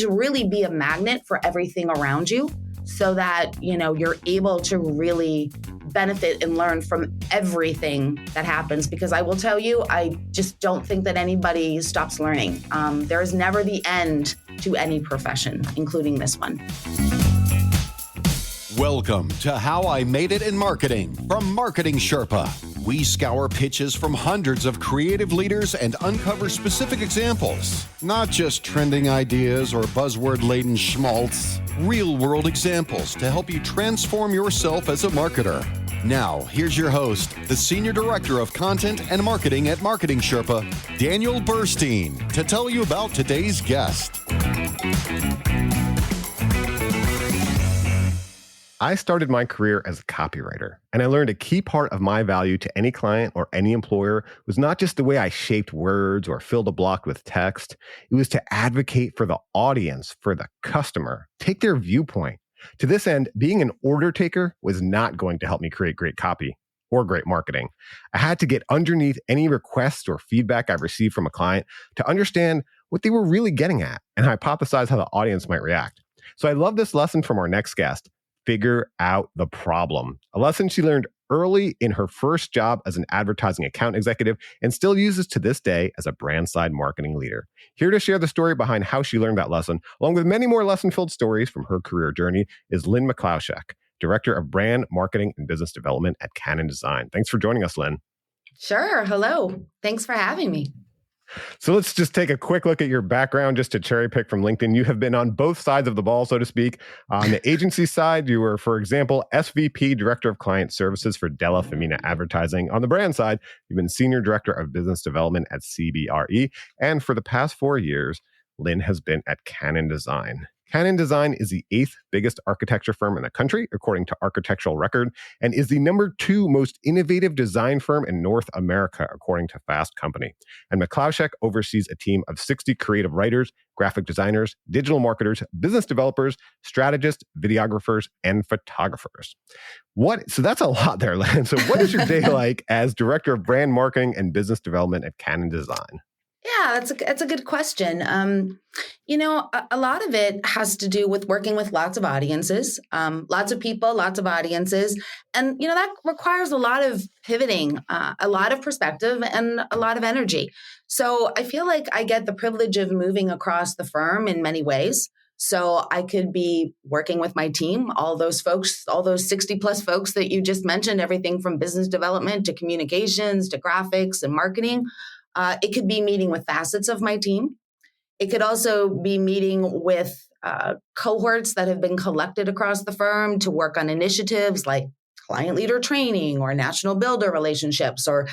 to really be a magnet for everything around you so that, you're able to really benefit and learn from everything that happens. Because I will tell you, I just don't think that anybody stops learning. There is never the end to any profession, including this one. Welcome to How I Made It in Marketing from Marketing Sherpa. We scour pitches from hundreds of creative leaders and uncover specific examples, not just trending ideas or buzzword-laden schmaltz, real-world examples to help you transform yourself as a marketer. Now, here's your host, the Senior Director of Content and Marketing at Marketing Sherpa, Daniel Burstein, to tell you about today's guest. I started my career as a copywriter, and I learned a key part of my value to any client or any employer was not just the way I shaped words or filled a block with text. It was to advocate for the audience, for the customer, take their viewpoint. To this end, being an order taker was not going to help me create great copy or great marketing. I had to get underneath any requests or feedback I received from a client to understand what they were really getting at and hypothesize how the audience might react. So I love this lesson from our next guest. Figure out the problem. A lesson she learned early in her first job as an advertising account executive and still uses to this day as a brand side marketing leader. Here to share the story behind how she learned that lesson, along with many more lesson-filled stories from her career journey, is Lynn McClowshek, Director of Brand Marketing and Business Development at CannonDesign. Thanks for joining us, Lynn. Sure. Hello. Thanks for having me. So let's just take a quick look at your background just to cherry pick from LinkedIn. You have been on both sides of the ball, so to speak. On the agency side, you were, for example, SVP, Director of Client Services for Della Femina Advertising. On the brand side, you've been Senior Director of Business Development at CBRE. And for the past 4 years, Lynn has been at CannonDesign. CannonDesign is the 8th biggest architecture firm in the country, according to Architectural Record, and is the number 2 most innovative design firm in North America, according to Fast Company. And McClowshek oversees a team of 60 creative writers, graphic designers, digital marketers, business developers, strategists, videographers, and photographers. So that's a lot there, Len. So what is your day like as Director of Brand Marketing and Business Development at CannonDesign? Yeah, that's a good question. A lot of it has to do with working with lots of audiences, lots of people, lots of audiences. And, that requires a lot of pivoting, a lot of perspective and a lot of energy. So I feel like I get the privilege of moving across the firm in many ways. So I could be working with my team, all those folks, all those 60 plus folks that you just mentioned, everything from business development to communications to graphics and marketing. It could be meeting with facets of my team. It could also be meeting with cohorts that have been collected across the firm to work on initiatives like client leader training or national builder relationships or,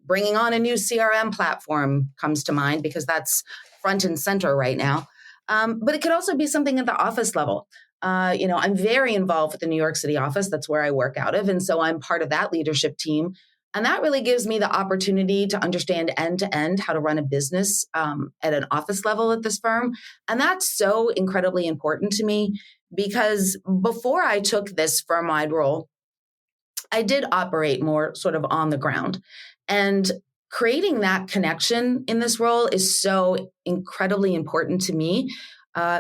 bringing on a new CRM platform comes to mind because that's front and center right now. But it could also be something at the office level. I'm very involved with the New York City office. That's where I work out of. And so I'm part of that leadership team. And that really gives me the opportunity to understand end-to-end how to run a business at an office level at this firm. And that's so incredibly important to me because before I took this firm-wide role, I did operate more sort of on the ground. And creating that connection in this role is so incredibly important to me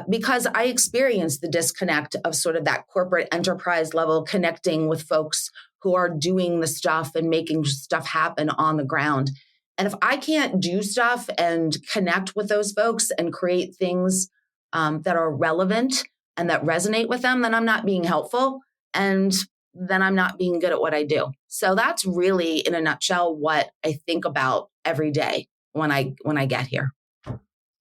because I experienced the disconnect of sort of that corporate enterprise level connecting with folks who are doing the stuff and making stuff happen on the ground. And if I can't do stuff and connect with those folks and create things that are relevant and that resonate with them, then I'm not being helpful. And then I'm not being good at what I do. So that's really, in a nutshell, what I think about every day when I get here.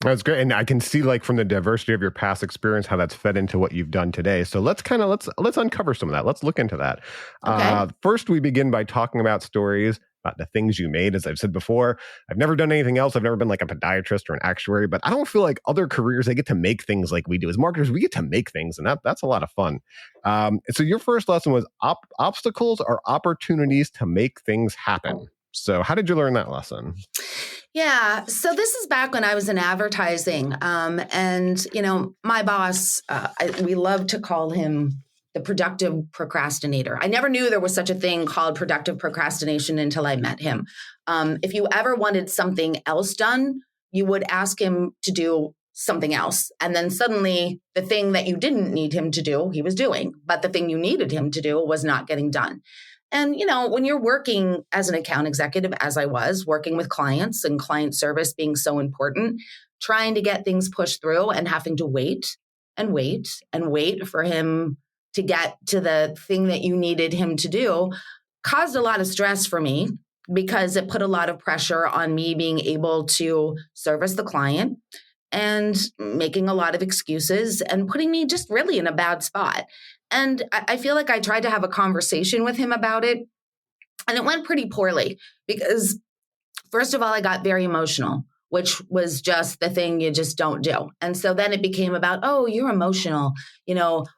That's great. And I can see from the diversity of your past experience, how that's fed into what you've done today. So let's uncover some of that. Let's look into that. Okay. First, we begin by talking about stories, about the things you made. As I've said before, I've never done anything else. I've never been like a podiatrist or an actuary, but I don't feel like other careers, they get to make things like we do. As marketers, we get to make things, and that's a lot of fun. So your first lesson was obstacles are opportunities to make things happen. So how did you learn that lesson? Yeah. So this is back when I was in advertising. And, my boss, we love to call him the productive procrastinator. I never knew there was such a thing called productive procrastination until I met him. If you ever wanted something else done, you would ask him to do something else. And then suddenly the thing that you didn't need him to do, he was doing, but the thing you needed him to do was not getting done. And, when you're working as an account executive, as I was working with clients and client service being so important, trying to get things pushed through and having to wait and wait and wait for him to get to the thing that you needed him to do caused a lot of stress for me, because it put a lot of pressure on me being able to service the client and making a lot of excuses and putting me just really in a bad spot. And I feel like I tried to have a conversation with him about it, and it went pretty poorly because, first of all, I got very emotional, which was just the thing you just don't do. And so then it became about, oh, you're emotional.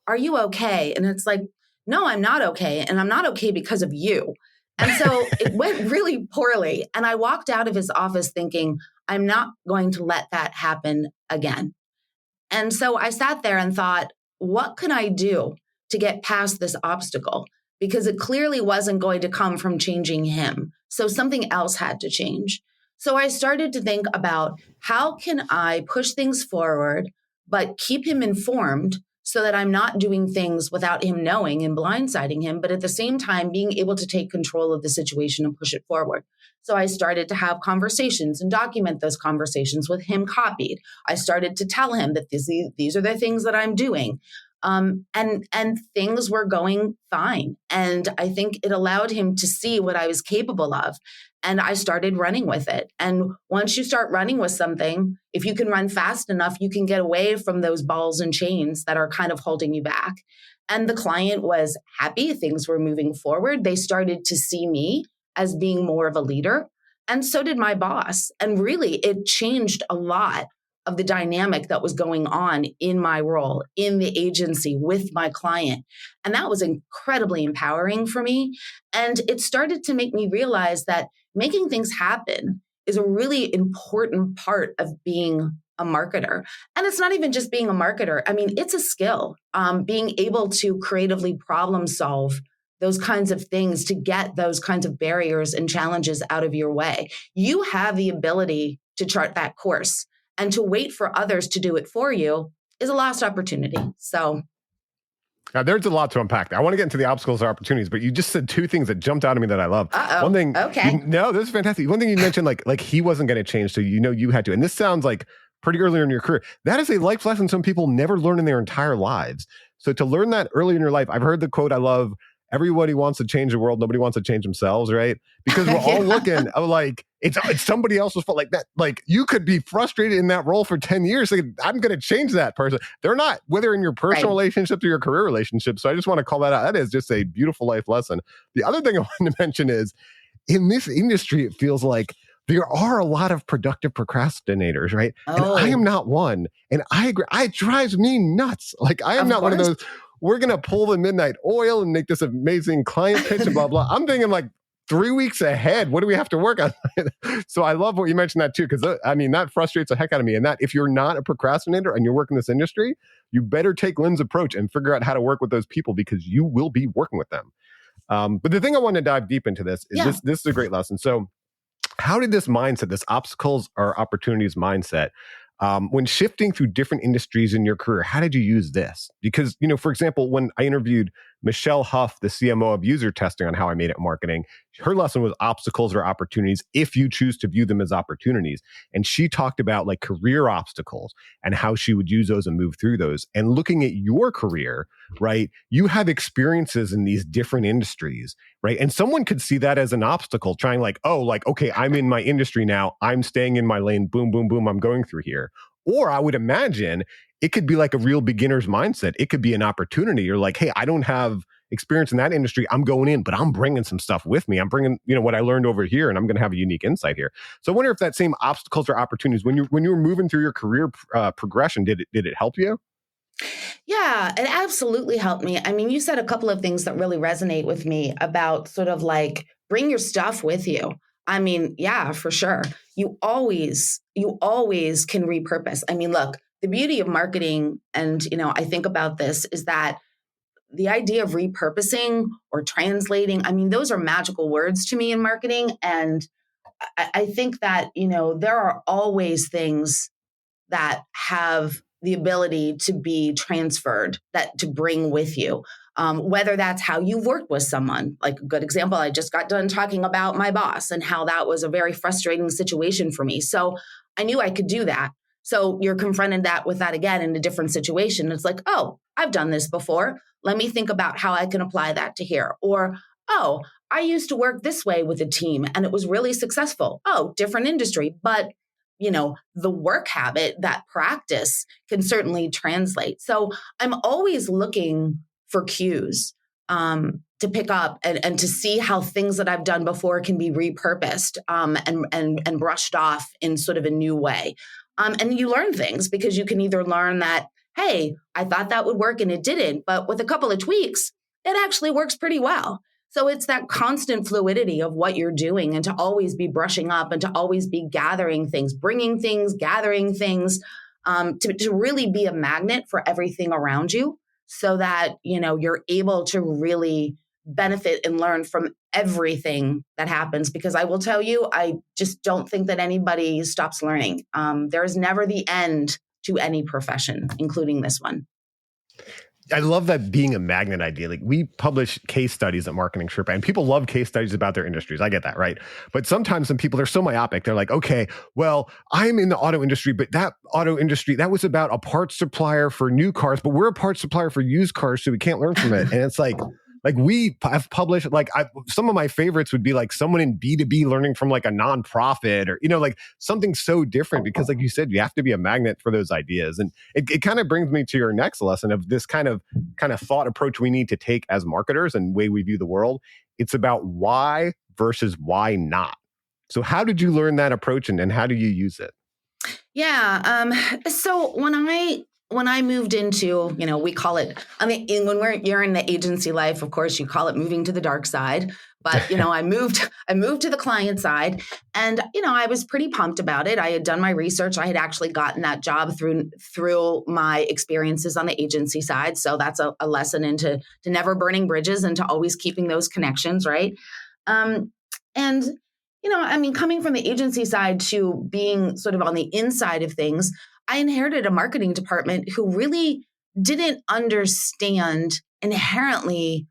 Are you okay? And it's like, no, I'm not okay. And I'm not okay because of you. And so it went really poorly. And I walked out of his office thinking, I'm not going to let that happen again. And so I sat there and thought, what can I do to get past this obstacle? Because it clearly wasn't going to come from changing him. So something else had to change. So I started to think about, how can I push things forward, but keep him informed so that I'm not doing things without him knowing and blindsiding him, but at the same time being able to take control of the situation and push it forward. So I started to have conversations and document those conversations with him copied. I started to tell him that these are the things that I'm doing. And things were going fine. And I think it allowed him to see what I was capable of. And I started running with it. And once you start running with something, if you can run fast enough, you can get away from those balls and chains that are kind of holding you back. And the client was happy. Things were moving forward. They started to see me as being more of a leader. And so did my boss. And really, it changed a lot of the dynamic that was going on in my role, in the agency with my client. And that was incredibly empowering for me. And it started to make me realize that making things happen is a really important part of being a marketer. And it's not even just being a marketer. I mean, it's a skill, being able to creatively problem solve those kinds of things to get those kinds of barriers and challenges out of your way. You have the ability to chart that course. And to wait for others to do it for you is a lost opportunity. So now, there's a lot to unpack. I want to get into the obstacles and opportunities, but you just said two things that jumped out at me that I love. One thing, okay. No, this is fantastic. One thing you mentioned, like he wasn't going to change, so you had to. And this sounds like pretty early in your career. That is a life lesson some people never learn in their entire lives. So to learn that early in your life, I've heard the quote I love, everybody wants to change the world, nobody wants to change themselves, right? Because we're all looking like it's somebody else's fault. Like that, like you could be frustrated in that role for 10 years. Like, I'm going to change that person. They're not, whether in your personal relationships or your career relationships. So I just want to call that out. That is just a beautiful life lesson. The other thing I wanted to mention is, in this industry, it feels like there are a lot of productive procrastinators, right? Oh. And I am not one. And I agree. It drives me nuts. Like, I am not one of those, we're going to pull the midnight oil and make this amazing client pitch and blah, blah. I'm thinking like 3 weeks ahead. What do we have to work on? So I love what you mentioned that too, because I mean, that frustrates the heck out of me. And that if you're not a procrastinator and you're working this industry, you better take Lynn's approach and figure out how to work with those people, because you will be working with them. But the thing I want to dive deep into this is this is a great lesson. So how did this mindset, this obstacles or opportunities mindset, when shifting through different industries in your career, how did you use this? Because, for example, when I interviewed Michelle Huff, the CMO of user testing, on how I made it in marketing, her lesson was obstacles or opportunities if you choose to view them as opportunities. And she talked about like career obstacles and how she would use those and move through those. And looking at your career, right, you have experiences in these different industries, right? And someone could see that as an obstacle, trying like, oh, like, okay, I'm in my industry now. I'm staying in my lane. Boom, boom, boom. I'm going through here. Or I would imagine it could be like a real beginner's mindset. It could be an opportunity. You're like, hey, I don't have experience in that industry. I'm going in, but I'm bringing some stuff with me. I'm bringing, what I learned over here, and I'm going to have a unique insight here. So I wonder if that same obstacles or opportunities, when you were moving through your career progression, did it help you? Yeah, it absolutely helped me. I mean, you said a couple of things that really resonate with me about sort of like bring your stuff with you. I mean, yeah, for sure. You always can repurpose. I mean, look, the beauty of marketing, and, I think about this, is that the idea of repurposing or translating, I mean, those are magical words to me in marketing. And I think that, there are always things that have the ability to be transferred, that to bring with you. Whether that's how you've worked with someone. Like a good example, I just got done talking about my boss and how that was a very frustrating situation for me. So I knew I could do that. So you're confronted with that again in a different situation. It's like, oh, I've done this before. Let me think about how I can apply that to here. Or, oh, I used to work this way with a team and it was really successful. Oh, different industry. But the work habit, that practice can certainly translate. So I'm always looking for cues to pick up and to see how things that I've done before can be repurposed and brushed off in sort of a new way. And you learn things because you can either learn that, hey, I thought that would work and it didn't, but with a couple of tweaks, it actually works pretty well. So it's that constant fluidity of what you're doing and to always be brushing up and to always be gathering things, bringing things, gathering things, to really be a magnet for everything around you so that, you're able to really benefit and learn from everything that happens. Because I will tell you, I just don't think that anybody stops learning. There's never the end to any profession, including this one. I love that being a magnet idea. Like we publish case studies at Marketing Sherpa and people love case studies about their industries. I get that, right? But sometimes some people, they're so myopic. They're like, okay, well, I'm in the auto industry, but that auto industry, that was about a parts supplier for new cars, but we're a parts supplier for used cars, so we can't learn from it. And it's like we have published, some of my favorites would be like someone in B2B learning from like a nonprofit or, like something so different because like you said, you have to be a magnet for those ideas. And it kind of brings me to your next lesson of this kind of thought approach we need to take as marketers and way we view the world. It's about why versus why not. So how did you learn that approach and how do you use it? Yeah. So when I moved into, we call it, you're in the agency life, of course, you call it moving to the dark side. But, I moved to the client side and, I was pretty pumped about it. I had done my research. I had actually gotten that job through my experiences on the agency side. So that's a lesson into never burning bridges and to always keeping those connections, right? Coming from the agency side to being sort of on the inside of things, I inherited a marketing department who really didn't understand inherently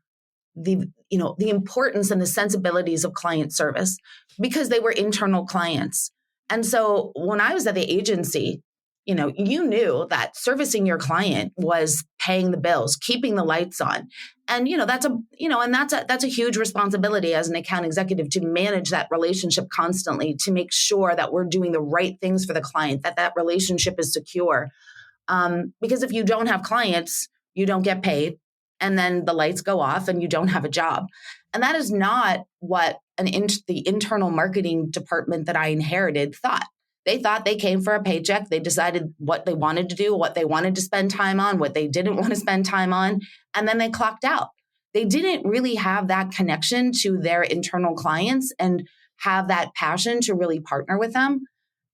the importance and the sensibilities of client service because they were internal clients. And so when I was at the agency, you knew that servicing your client was paying the bills, keeping the lights on. And, that's a huge responsibility as an account executive to manage that relationship constantly, to make sure that we're doing the right things for the client, that relationship is secure. Because if you don't have clients, you don't get paid. And then the lights go off and you don't have a job. And that is not what the internal marketing department that I inherited thought. They thought they came for a paycheck. They decided what they wanted to do, what they wanted to spend time on, what they didn't want to spend time on, and then they clocked out. They didn't really have that connection to their internal clients and have that passion to really partner with them.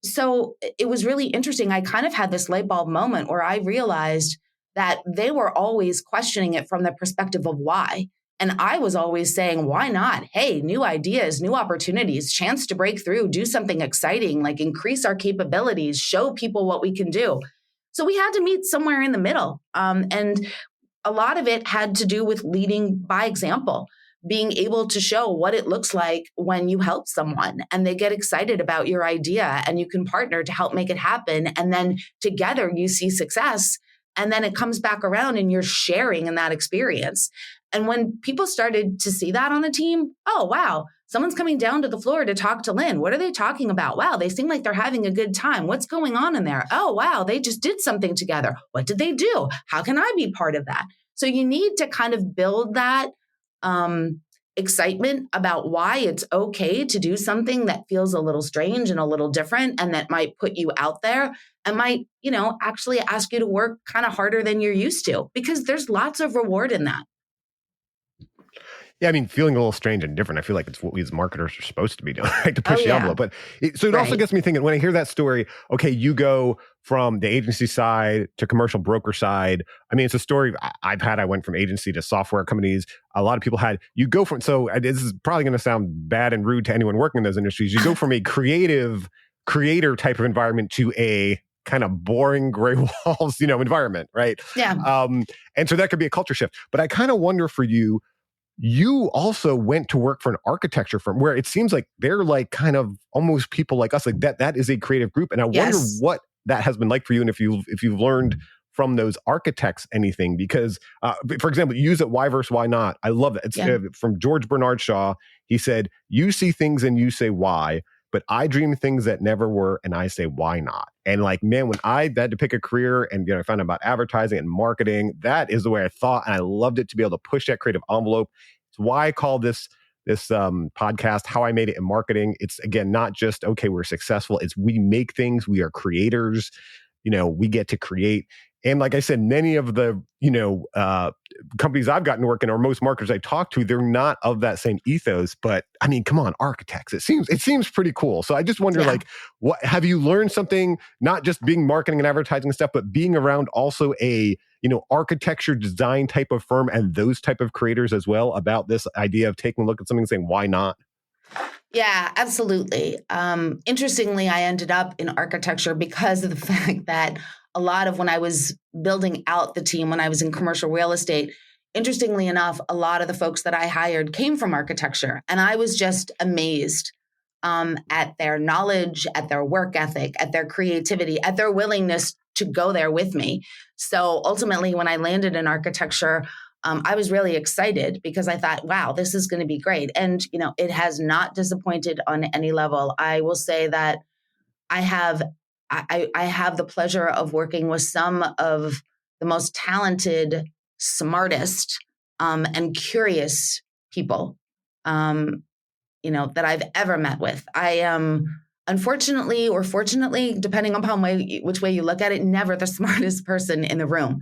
So it was really interesting. I kind of had this light bulb moment where I realized that they were always questioning it from the perspective of why. And I was always saying, why not? Hey, new ideas, new opportunities, chance to break through, do something exciting, like increase our capabilities, show people what we can do. So we had to meet somewhere in the middle. And a lot of it had to do with leading by example, being able to show what it looks like when you help someone and they get excited about your idea and you can partner to help make it happen. And then together you see success. And then it comes back around and you're sharing in that experience. And when people started to see that on the team, oh, wow, someone's coming down to the floor to talk to Lynn. What are they talking about? Wow, they seem like they're having a good time. What's going on in there? Oh, wow, they just did something together. What did they do? How can I be part of that? So you need to kind of build that excitement about why it's okay to do something that feels a little strange and a little different and that might put you out there and might, actually ask you to work kind of harder than you're used to because there's lots of reward in that. Yeah, feeling a little strange and different. I feel like it's what we as marketers are supposed to be doing, right? To push the envelope. But it also gets me thinking, when I hear that story, okay, you go from the agency side to commercial broker side. It's a story I've had. I went from agency to software companies. A lot of people had, you go from, so this is probably going to sound bad and rude to anyone working in those industries. You go from a creator type of environment to a kind of boring gray walls, environment, right? Yeah. And so that could be a culture shift. But I kind of wonder for you, you also went to work for an architecture firm where it seems like they're like kind of almost people like us, like that is a creative group. And I wonder what that has been like for you, and if you've learned from those architects anything, because for example, you use it why versus why not. I love that. It's from George Bernard Shaw. He said, "You see things and you say why, but I dream things that never were, and I say why not." And like, man, when I had to pick a career and I found out about advertising and marketing, that is the way I thought, and I loved it to be able to push that creative envelope. It's why I call this podcast How I Made It in Marketing. It's, again, not just, okay, we're successful. It's we make things. We are creators. We get to create. And like I said, many of the, companies I've gotten to work in, or most marketers I talk to, they're not of that same ethos. But I mean, come on, architects, it seems pretty cool. So I just wonder, like, what have you learned something, not just being marketing and advertising and stuff, but being around also a, architecture design type of firm and those type of creators as well, about this idea of taking a look at something and saying, why not? Yeah, absolutely. Interestingly, I ended up in architecture because of the fact that a lot of when I was building out the team, when I was in commercial real estate, interestingly enough, a lot of the folks that I hired came from architecture. And I was just amazed at their knowledge, at their work ethic, at their creativity, at their willingness to go there with me. So ultimately, when I landed in architecture, I was really excited because I thought, wow, this is going to be great. And, it has not disappointed on any level. I will say that I have the pleasure of working with some of the most talented, smartest, and curious people, that I've ever met with. I am, unfortunately or fortunately, depending upon which way you look at it, never the smartest person in the room.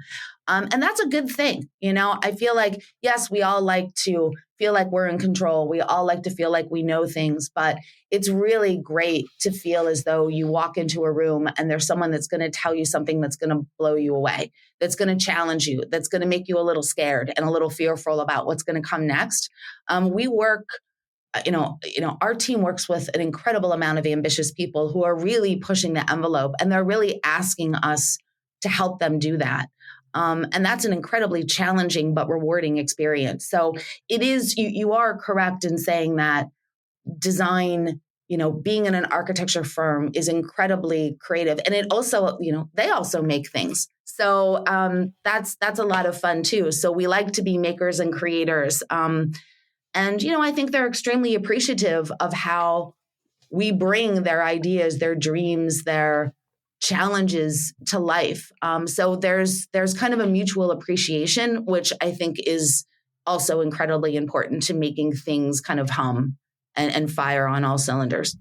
And that's a good thing. I feel like, yes, we all like to feel like we're in control. We all like to feel like we know things, but it's really great to feel as though you walk into a room and there's someone that's going to tell you something that's going to blow you away, that's going to challenge you, that's going to make you a little scared and a little fearful about what's going to come next. We work, our team works with an incredible amount of ambitious people who are really pushing the envelope, and they're really asking us to help them do that. And that's an incredibly challenging but rewarding experience. So it is, you are correct in saying that design, being in an architecture firm is incredibly creative. And it also, they also make things. So that's a lot of fun too. So we like to be makers and creators. And, I think they're extremely appreciative of how we bring their ideas, their dreams, their challenges to life. So there's kind of a mutual appreciation, which I think is also incredibly important to making things kind of hum and fire on all cylinders.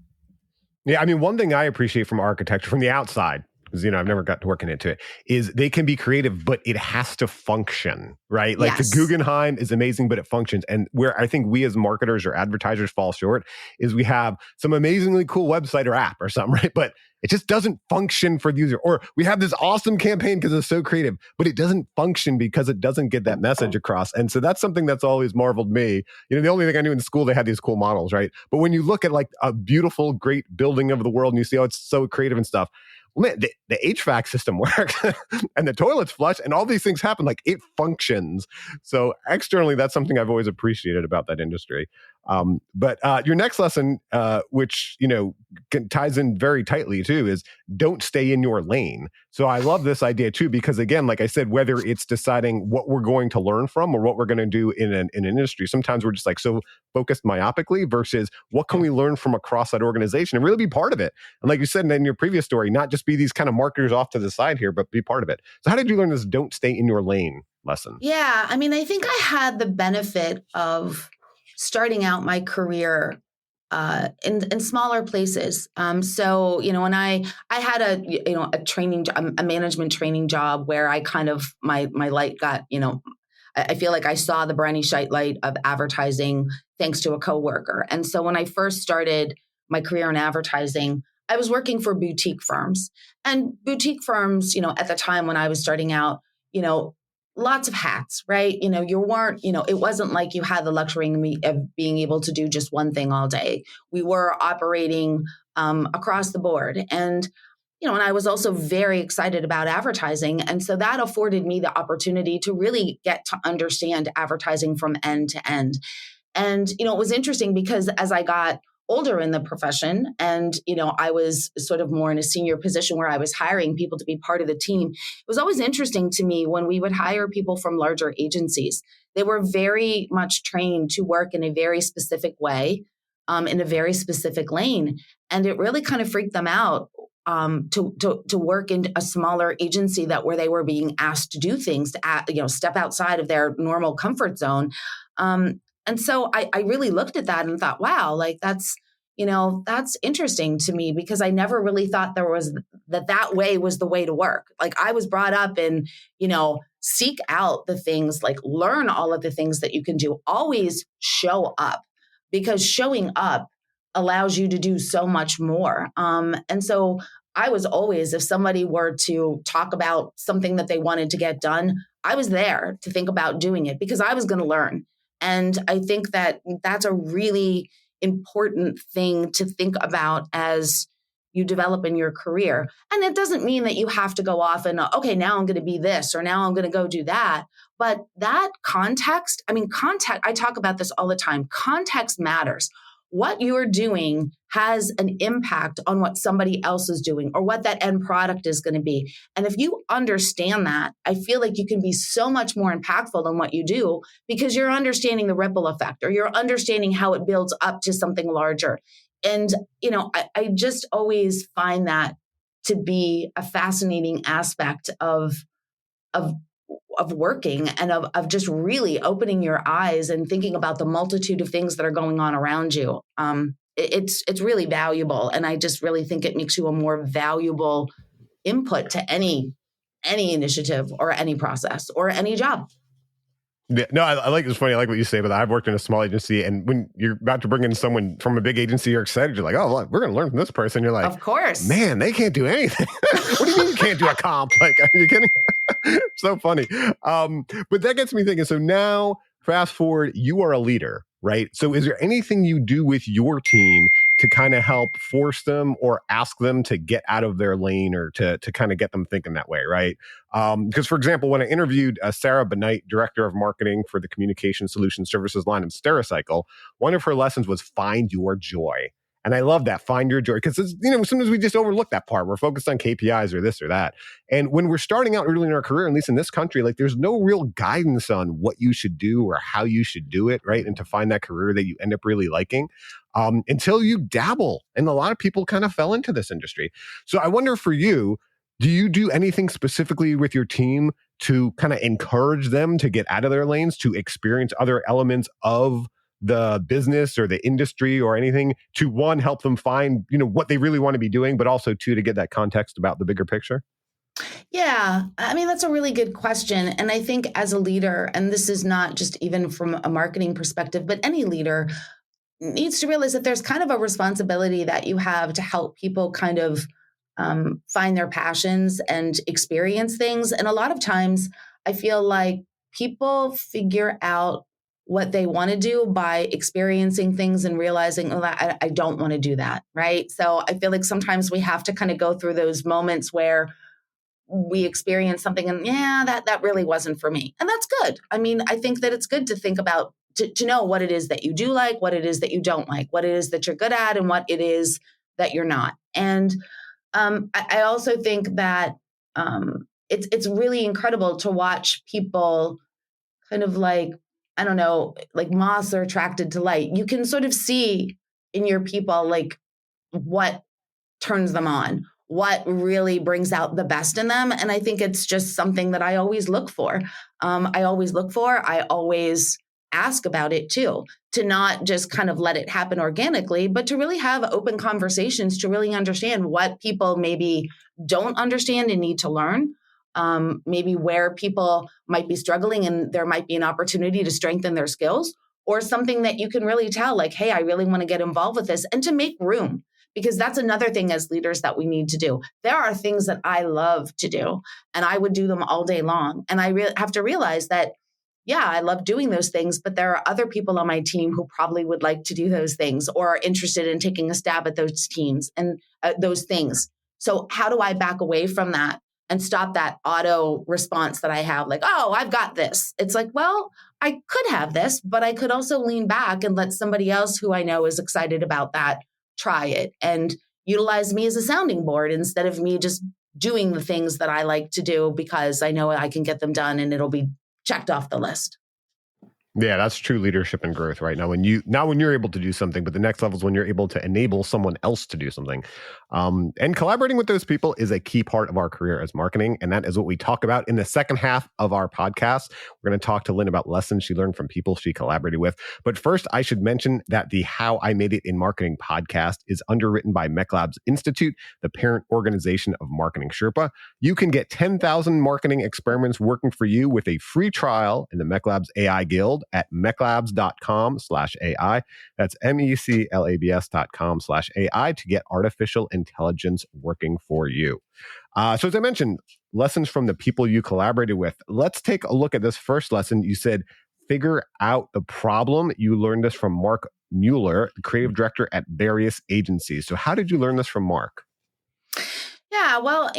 Yeah, I mean, one thing I appreciate from architecture from the outside, because I've never got to work into it, is they can be creative, but it has to function, right? Like the Guggenheim is amazing, but it functions. And where I think we as marketers or advertisers fall short is we have some amazingly cool website or app or something, right? But it just doesn't function for the user. Or we have this awesome campaign because it's so creative, but it doesn't function because it doesn't get that message across. And so that's something that's always marveled me. The only thing I knew in school, they had these cool models, right? But when you look at like a beautiful, great building of the world and you see, it's so creative and stuff, well, man, the HVAC system works and the toilets flush and all these things happen. Like, it functions. So externally, that's something I've always appreciated about that industry. But your next lesson, which, ties in very tightly too, is don't stay in your lane. So I love this idea too, because again, like I said, whether it's deciding what we're going to learn from or what we're going to do in an industry, sometimes we're just like so focused myopically versus what can we learn from across that organization and really be part of it. And like you said in your previous story, not just be these kind of marketers off to the side here, but be part of it. So how did you learn this don't stay in your lane lesson? Yeah, I mean, I think I had the benefit of starting out my career in smaller places. So, when I had a management training job where I kind of, my light got, I feel like I saw the briny shite light of advertising thanks to a coworker. And so when I first started my career in advertising, I was working for boutique firms. And boutique firms, at the time when I was starting out, lots of hats, right? You weren't, it wasn't like you had the luxury of being able to do just one thing all day. We were operating across the board. And, and I was also very excited about advertising. And so that afforded me the opportunity to really get to understand advertising from end to end. And, it was interesting because as I got older in the profession and, I was sort of more in a senior position where I was hiring people to be part of the team, it was always interesting to me when we would hire people from larger agencies. They were very much trained to work in a very specific way, in a very specific lane. And it really kind of freaked them out to work in a smaller agency where they were being asked to do things to step outside of their normal comfort zone. And so I really looked at that and thought, wow, like that's interesting to me, because I never really thought there was that way was the way to work. Like I was brought up in, seek out the things, like learn all of the things that you can do, always show up, because showing up allows you to do so much more. And so I was always, if somebody were to talk about something that they wanted to get done, I was there to think about doing it because I was going to learn. And I think that that's a really important thing to think about as you develop in your career. And it doesn't mean that you have to go off and, okay, now I'm going to be this, or now I'm going to go do that. But that context, I talk about this all the time. Context matters. What you're doing has an impact on what somebody else is doing or what that end product is going to be. And if you understand that, I feel like you can be so much more impactful in what you do because you're understanding the ripple effect, or you're understanding how it builds up to something larger. And, I just always find that to be a fascinating aspect of working and of just really opening your eyes and thinking about the multitude of things that are going on around you. It's really valuable. And I just really think it makes you a more valuable input to any initiative or any process or any job. Yeah, no, I like it's funny. I like what you say, but I've worked in a small agency, and when you're about to bring in someone from a big agency, you're excited. You're like, oh, look, we're going to learn from this person. You're like, of course, man, they can't do anything. What do you mean you can't do a comp? Like, are you kidding? So funny. But that gets me thinking. So now, fast forward, you are a leader, right? So is there anything you do with your team to kind of help force them or ask them to get out of their lane, or to kind of get them thinking that way, right? Because, for example, when I interviewed Sarah Benight, Director of Marketing for the Communication Solutions Services line of Stericycle, one of her lessons was find your joy. And I love that, find your joy, because sometimes we just overlook that part. We're focused on KPIs or this or that. And when we're starting out early in our career, at least in this country, like there's no real guidance on what you should do or how you should do it, right? And to find that career that you end up really liking until you dabble. And a lot of people kind of fell into this industry. So I wonder for you, do you do anything specifically with your team to kind of encourage them to get out of their lanes, to experience other elements of the business or the industry or anything, to one, help them find, what they really want to be doing, but also two, to get that context about the bigger picture? Yeah, that's a really good question. And I think as a leader, and this is not just even from a marketing perspective, but any leader needs to realize that there's kind of a responsibility that you have to help people kind of find their passions and experience things. And a lot of times I feel like people figure out what they want to do by experiencing things and realizing, I don't want to do that, right? So I feel like sometimes we have to kind of go through those moments where we experience something and that really wasn't for me. And that's good. I think that it's good to think about, to know what it is that you do like, what it is that you don't like, what it is that you're good at, and what it is that you're not. And I also think that it's really incredible to watch people kind of like, I don't know, like moths are attracted to light. You can sort of see in your people, like what turns them on, what really brings out the best in them. And I think it's just something that I always look for. I always ask about it too, to not just kind of let it happen organically, but to really have open conversations to really understand what people maybe don't understand and need to learn. Maybe where people might be struggling and there might be an opportunity to strengthen their skills, or something that you can really tell, like, hey, I really want to get involved with this, and to make room, because that's another thing as leaders that we need to do. There are things that I love to do and I would do them all day long. And I have to realize that, I love doing those things, but there are other people on my team who probably would like to do those things or are interested in taking a stab at those teams and those things. So how do I back away from that and stop that auto response that I have? Like, oh, I've got this. It's like, well, I could have this, but I could also lean back and let somebody else who I know is excited about that try it and utilize me as a sounding board instead of me just doing the things that I like to do because I know I can get them done and it'll be checked off the list. Yeah, that's true leadership and growth, right? Now, when you're able to do something, but the next level is when you're able to enable someone else to do something. And collaborating with those people is a key part of our career as marketing. And that is what we talk about in the second half of our podcast. We're going to talk to Lynn about lessons she learned from people she collaborated with. But first, I should mention that the How I Made It in Marketing podcast is underwritten by MECLabs Institute, the parent organization of Marketing Sherpa. You can get 10,000 marketing experiments working for you with a free trial in the MECLabs AI Guild at meclabs.com/AI. That's MECLABS.com/AI to get artificial intelligence working for you. So as I mentioned, lessons from the people you collaborated with. Let's take a look at this first lesson. You said, figure out the problem. You learned this from Mark Mueller, the creative director at various agencies. So how did you learn this from Mark? Yeah, well,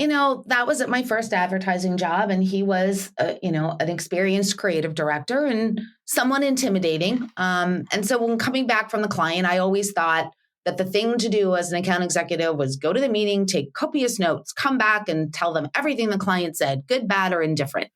that was at my first advertising job, and he was, an experienced creative director and somewhat intimidating. And so when coming back from the client, I always thought that the thing to do as an account executive was go to the meeting, take copious notes, come back and tell them everything the client said, good, bad, or indifferent.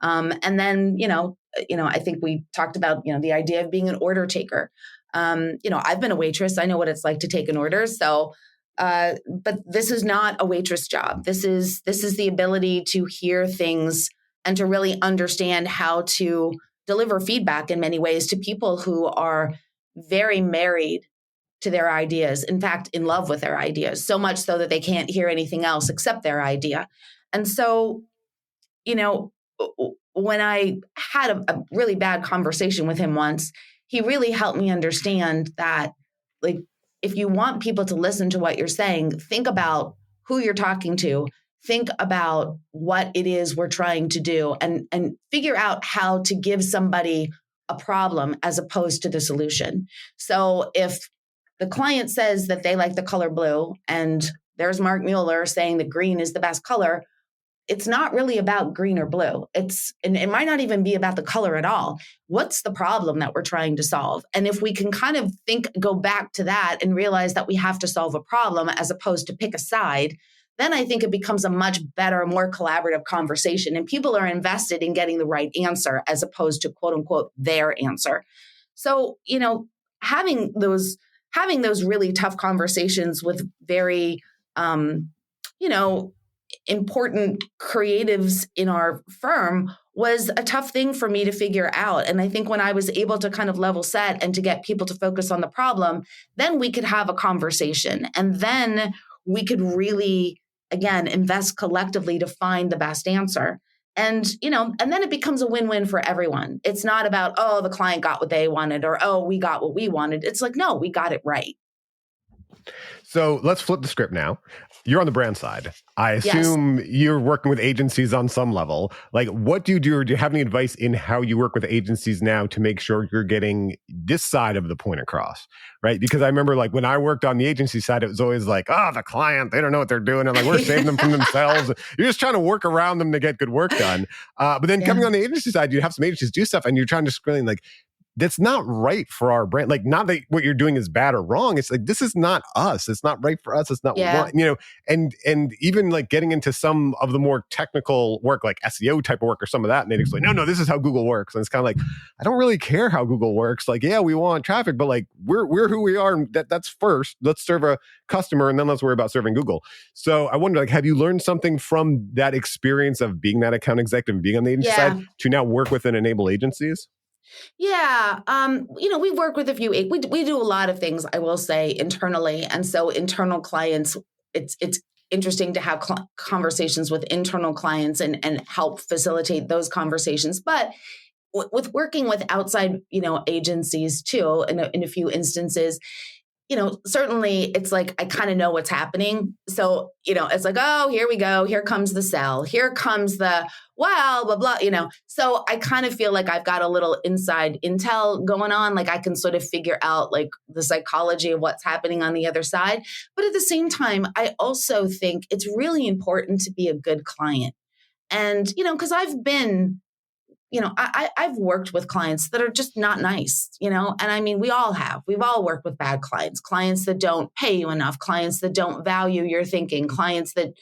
And then, I think we talked about, the idea of being an order taker. I've been a waitress. I know what it's like to take an order. So, but this is not a waitress job. This is the ability to hear things and to really understand how to deliver feedback in many ways to people who are very married to their ideas. In fact, in love with their ideas, so much so that they can't hear anything else except their idea. And so, when I had a really bad conversation with him once, he really helped me understand that, like, if you want people to listen to what you're saying, think about who you're talking to, think about what it is we're trying to do, and figure out how to give somebody a problem as opposed to the solution. So if the client says that they like the color blue and there's Mark Mueller saying that green is the best color, it's not really about green or blue. And it might not even be about the color at all. What's the problem that we're trying to solve? And if we can kind of go back to that and realize that we have to solve a problem as opposed to pick a side, then I think it becomes a much better, more collaborative conversation. And people are invested in getting the right answer as opposed to quote unquote their answer. So, having those really tough conversations with very, important creatives in our firm was a tough thing for me to figure out. And I think when I was able to kind of level set and to get people to focus on the problem, then we could have a conversation. And then we could really, again, invest collectively to find the best answer. And, and then it becomes a win-win for everyone. It's not about, oh, the client got what they wanted or, oh, we got what we wanted. It's like, no, we got it right. So let's flip the script now. You're on the brand side. I assume you're working with agencies on some level. Like, what do you do? Or do you have any advice in how you work with agencies now to make sure you're getting this side of the point across, right? Because I remember, like, when I worked on the agency side, it was always like, oh, the client, they don't know what they're doing. And like, we're saving them from themselves. You're just trying to work around them to get good work done. But then coming on the agency side, you have some agencies do stuff and you're trying to screen like, that's not right for our brand. Like, not that what you're doing is bad or wrong. It's like, this is not us. It's not right for us. It's not what, and even like getting into some of the more technical work, like SEO type of work or some of that. And they'd explain, no, this is how Google works. And it's kind of like, I don't really care how Google works. Like, yeah, we want traffic, but like, we're who we are. And that's first. Let's serve a customer and then let's worry about serving Google. So I wonder, like, have you learned something from that experience of being that account executive and being on the agency side to now work with and enable agencies? Yeah. We work with a few, we do a lot of things, I will say, internally. And so internal clients, it's interesting to have conversations with internal clients and help facilitate those conversations. But with working with outside, agencies too, in a few instances, certainly it's like, I kind of know what's happening. So, it's like, oh, here we go. Here comes the sell. Here comes the, wow, blah, blah. So I kind of feel like I've got a little inside intel going on. Like I can sort of figure out like the psychology of what's happening on the other side. But at the same time, I also think it's really important to be a good client. And, because I've been, I've worked with clients that are just not nice, and I mean, we've all worked with bad clients that don't pay you enough, clients that don't value your thinking, clients that,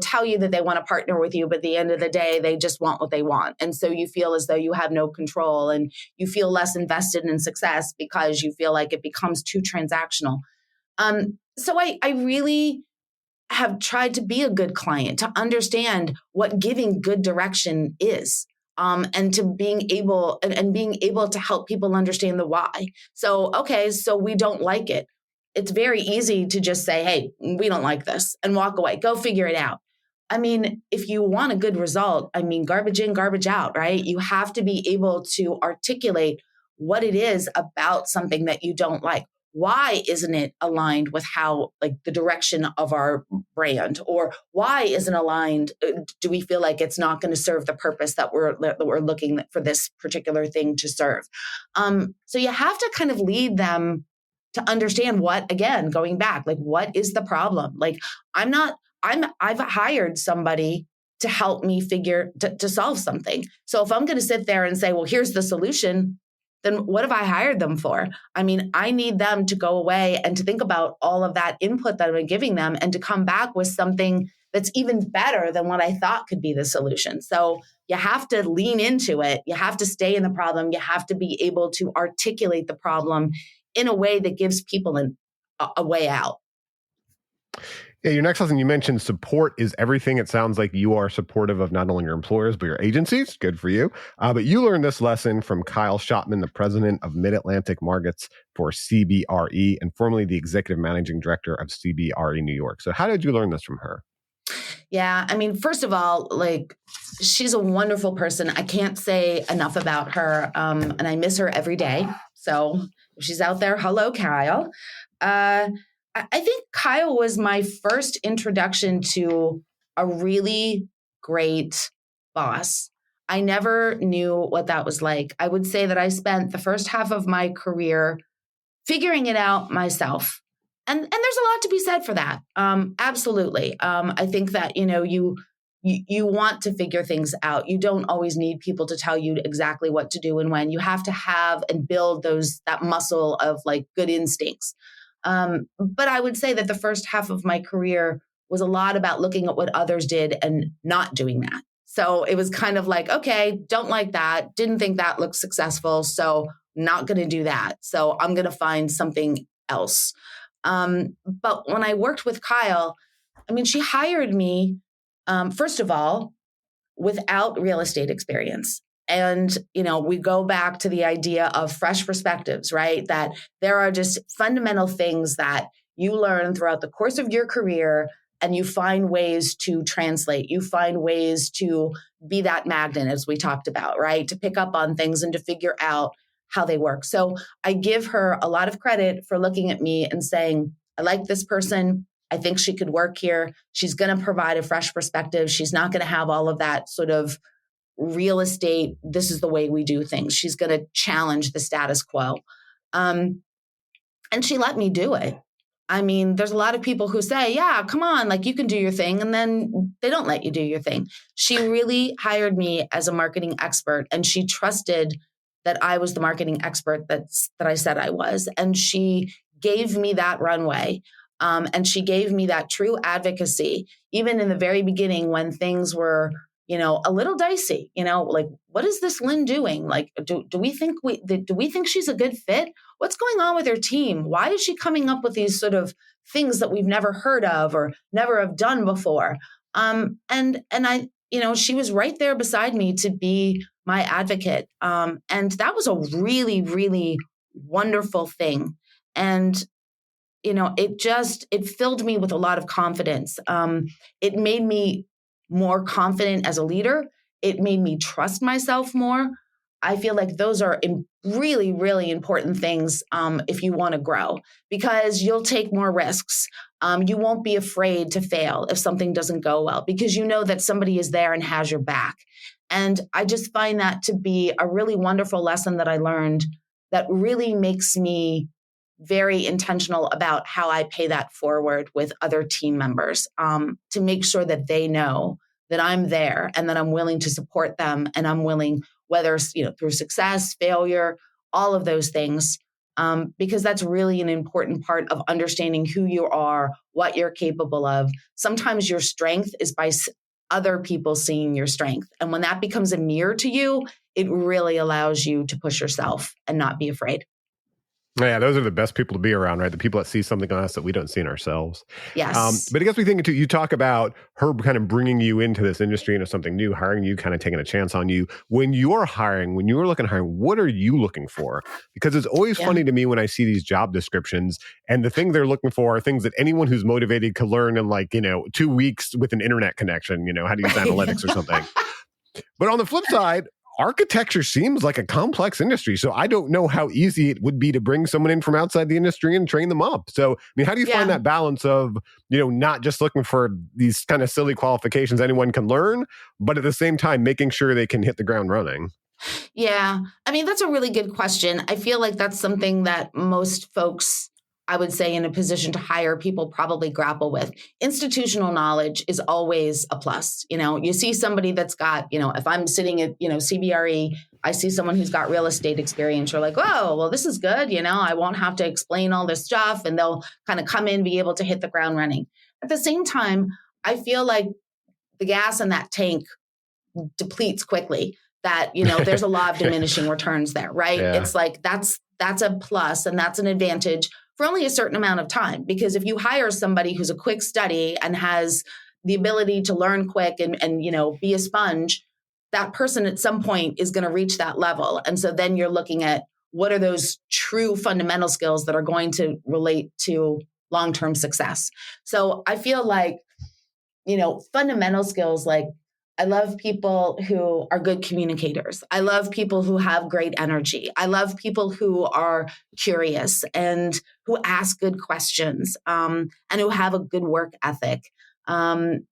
tell you that they want to partner with you, but at the end of the day, they just want what they want. And so you feel as though you have no control and you feel less invested in success because you feel like it becomes too transactional. So I really have tried to be a good client, to understand what giving good direction is. And to being able to help people understand the why. So, okay, so we don't like it. It's very easy to just say, hey, we don't like this and walk away. Go figure it out. I mean, if you want a good result, I mean, garbage in, garbage out, right? You have to be able to articulate what it is about something that you don't like. Why isn't it aligned with how, like, the direction of our brand, or why isn't aligned? Do we feel like it's not going to serve the purpose that we're looking for this particular thing to serve? So you have to kind of lead them to understand what, again, going back, like, what is the problem? Like, I've hired somebody to help me to solve something. So if I'm going to sit there and say, well, here's the solution, then what have I hired them for? I mean, I need them to go away and to think about all of that input that I've been giving them and to come back with something that's even better than what I thought could be the solution. So you have to lean into it. You have to stay in the problem. You have to be able to articulate the problem in a way that gives people a way out. Yeah, your next lesson, you mentioned support is everything. It sounds like you are supportive of not only your employers, but your agencies. Good for you. But you learned this lesson from Kyle Shotman, the president of Mid-Atlantic Markets for CBRE and formerly the executive managing director of CBRE New York. So how did you learn this from her? Yeah, I mean, first of all, like, she's a wonderful person. I can't say enough about her, and I miss her every day. So if she's out there, hello, Kyle. I think Kyle was my first introduction to a really great boss. I never knew what that was like. I would say that I spent the first half of my career figuring it out myself. And there's a lot to be said for that. Absolutely. I think that, you want to figure things out. You don't always need people to tell you exactly what to do and when. You have to have and build that muscle of, like, good instincts. But I would say that the first half of my career was a lot about looking at what others did and not doing that. So it was kind of like, okay, don't like that. Didn't think that looked successful. So not going to do that. So I'm going to find something else. But when I worked with Kyle, I mean, she hired me, first of all, without real estate experience. And, we go back to the idea of fresh perspectives, right? That there are just fundamental things that you learn throughout the course of your career, and you find ways to translate. You find ways to be that magnet, as we talked about, right? To pick up on things and to figure out how they work. So I give her a lot of credit for looking at me and saying, I like this person. I think she could work here. She's going to provide a fresh perspective. She's not going to have all of that sort of real estate, this is the way we do things. She's going to challenge the status quo. And she let me do it. I mean, there's a lot of people who say, yeah, come on, like, you can do your thing. And then they don't let you do your thing. She really hired me as a marketing expert, and she trusted that I was the marketing expert that I said I was. And she gave me that runway. And she gave me that true advocacy, even in the very beginning when things were, a little dicey, like, what is this Lynn doing? Like, do we think she's a good fit? What's going on with her team? Why is she coming up with these sort of things that we've never heard of or never have done before? And I, she was right there beside me to be my advocate. And that was a really, really wonderful thing. And, it filled me with a lot of confidence. It made me more confident as a leader. It made me trust myself more. I feel like those are really, really important things if you want to grow, because you'll take more risks. You won't be afraid to fail if something doesn't go well, because you know that somebody is there and has your back. And I just find that to be a really wonderful lesson that I learned that really makes me very intentional about how I pay that forward with other team members, to make sure that they know that I'm there and that I'm willing to support them, and I'm willing, whether through success, failure, all of those things, because that's really an important part of understanding who you are, what you're capable of. Sometimes your strength is by other people seeing your strength, and when that becomes a mirror to you, it really allows you to push yourself and not be afraid. Yeah, those are the best people to be around, right? The people that see something on us that we don't see in ourselves. Yes. But it gets me thinking too, you talk about her kind of bringing you into this industry into something new, hiring you, kind of taking a chance on you. When you're hiring, when you're looking at hiring, what are you looking for? Because it's always funny to me when I see these job descriptions and the thing they're looking for are things that anyone who's motivated could learn in 2 weeks with an internet connection, how to use analytics or something. But on the flip side, architecture seems like a complex industry. So I don't know how easy it would be to bring someone in from outside the industry and train them up. So, how do you find that balance of, not just looking for these kind of silly qualifications anyone can learn, but at the same time, making sure they can hit the ground running? Yeah. That's a really good question. I feel like that's something that most folks, I would say, in a position to hire people probably grapple with. Institutional knowledge is always a plus. You see somebody that's got, if I'm sitting at, CBRE, I see someone who's got real estate experience. You're like, oh, well, this is good. I won't have to explain all this stuff, and they'll kind of come in, be able to hit the ground running. At the same time, I feel like the gas in that tank depletes quickly. That, there's a law of diminishing returns there, right? Yeah. It's like, that's a plus, and that's an advantage for only a certain amount of time. Because if you hire somebody who's a quick study and has the ability to learn quick and be a sponge, that person at some point is going to reach that level. And so then you're looking at what are those true fundamental skills that are going to relate to long-term success. So I feel like, fundamental skills, like, I love people who are good communicators. I love people who have great energy. I love people who are curious and who ask good questions, and who have a good work ethic. And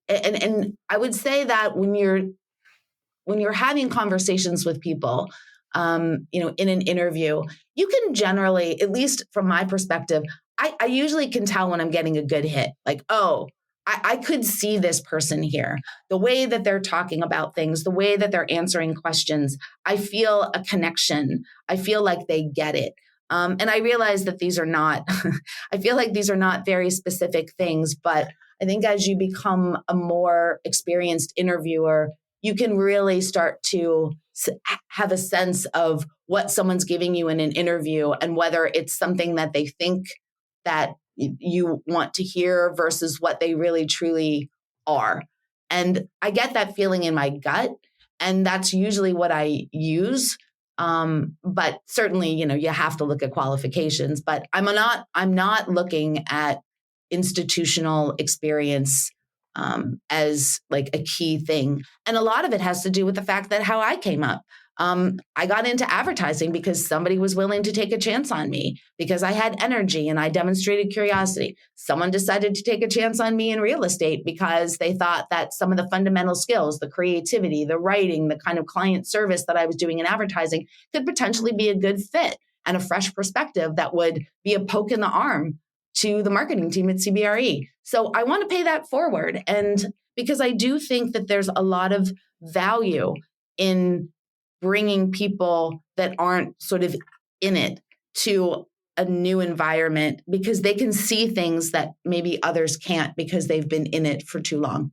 I would say that when you're having conversations with people, in an interview, you can generally, at least from my perspective, I usually can tell when I'm getting a good hit. Like, oh, I could see this person here, the way that they're talking about things, the way that they're answering questions. I feel a connection. I feel like they get it. And I realize that these are not, I feel like these are not very specific things, but I think as you become a more experienced interviewer, you can really start to have a sense of what someone's giving you in an interview and whether it's something that they think that you want to hear versus what they really truly are. And I get that feeling in my gut, and that's usually what I use. But certainly, you have to look at qualifications, but I'm not looking at institutional experience as like a key thing. And a lot of it has to do with the fact that how I came up. I got into advertising because somebody was willing to take a chance on me because I had energy and I demonstrated curiosity. Someone decided to take a chance on me in real estate because they thought that some of the fundamental skills, the creativity, the writing, the kind of client service that I was doing in advertising could potentially be a good fit and a fresh perspective that would be a poke in the arm to the marketing team at CBRE. So I want to pay that forward. And because I do think that there's a lot of value in bringing people that aren't sort of in it to a new environment because they can see things that maybe others can't because they've been in it for too long.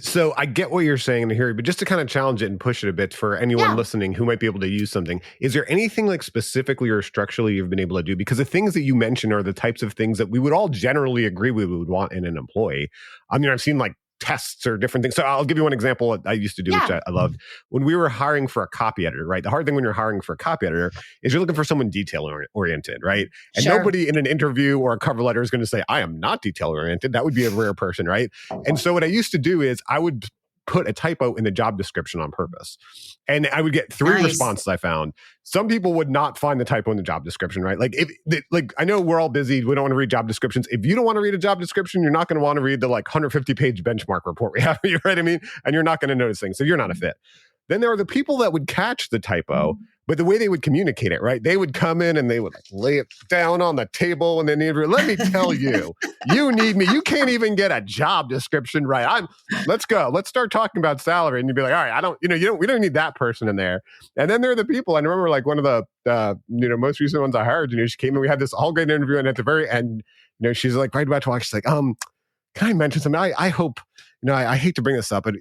So I get what you're saying here, but just to kind of challenge it and push it a bit for anyone listening who might be able to use something, is there anything like specifically or structurally you've been able to do? Because the things that you mentioned are the types of things that we would all generally agree we would want in an employee. I've seen like tests or different things. So I'll give you one example I used to do, which I loved. When we were hiring for a copy editor, right? The hard thing when you're hiring for a copy editor is you're looking for someone detail oriented, right? And nobody in an interview or a cover letter is going to say, I am not detail oriented. That would be a rare person, right? And so what I used to do is I would put a typo in the job description on purpose. And I would get three Nice. responses I found. Some people would not find the typo in the job description, right? Like I know we're all busy. We don't want to read job descriptions. If you don't want to read a job description, you're not going to want to read the 150-page benchmark report we have. You know what I mean? And you're not going to notice things. So you're not a fit. Then there are the people that would catch the typo, but the way they would communicate it, right? They would come in and they would lay it down on the table and then they'd let me tell you, you need me. You can't even get a job description right. Let's go. Let's start talking about salary. And you'd be like, all right, we don't need that person in there. And then there are the people, I remember like one of the most recent ones I hired, she came in, we had this all great interview. And at the very end, she's like right about to walk. She's like, can I mention something? I hope, I hate to bring this up, but,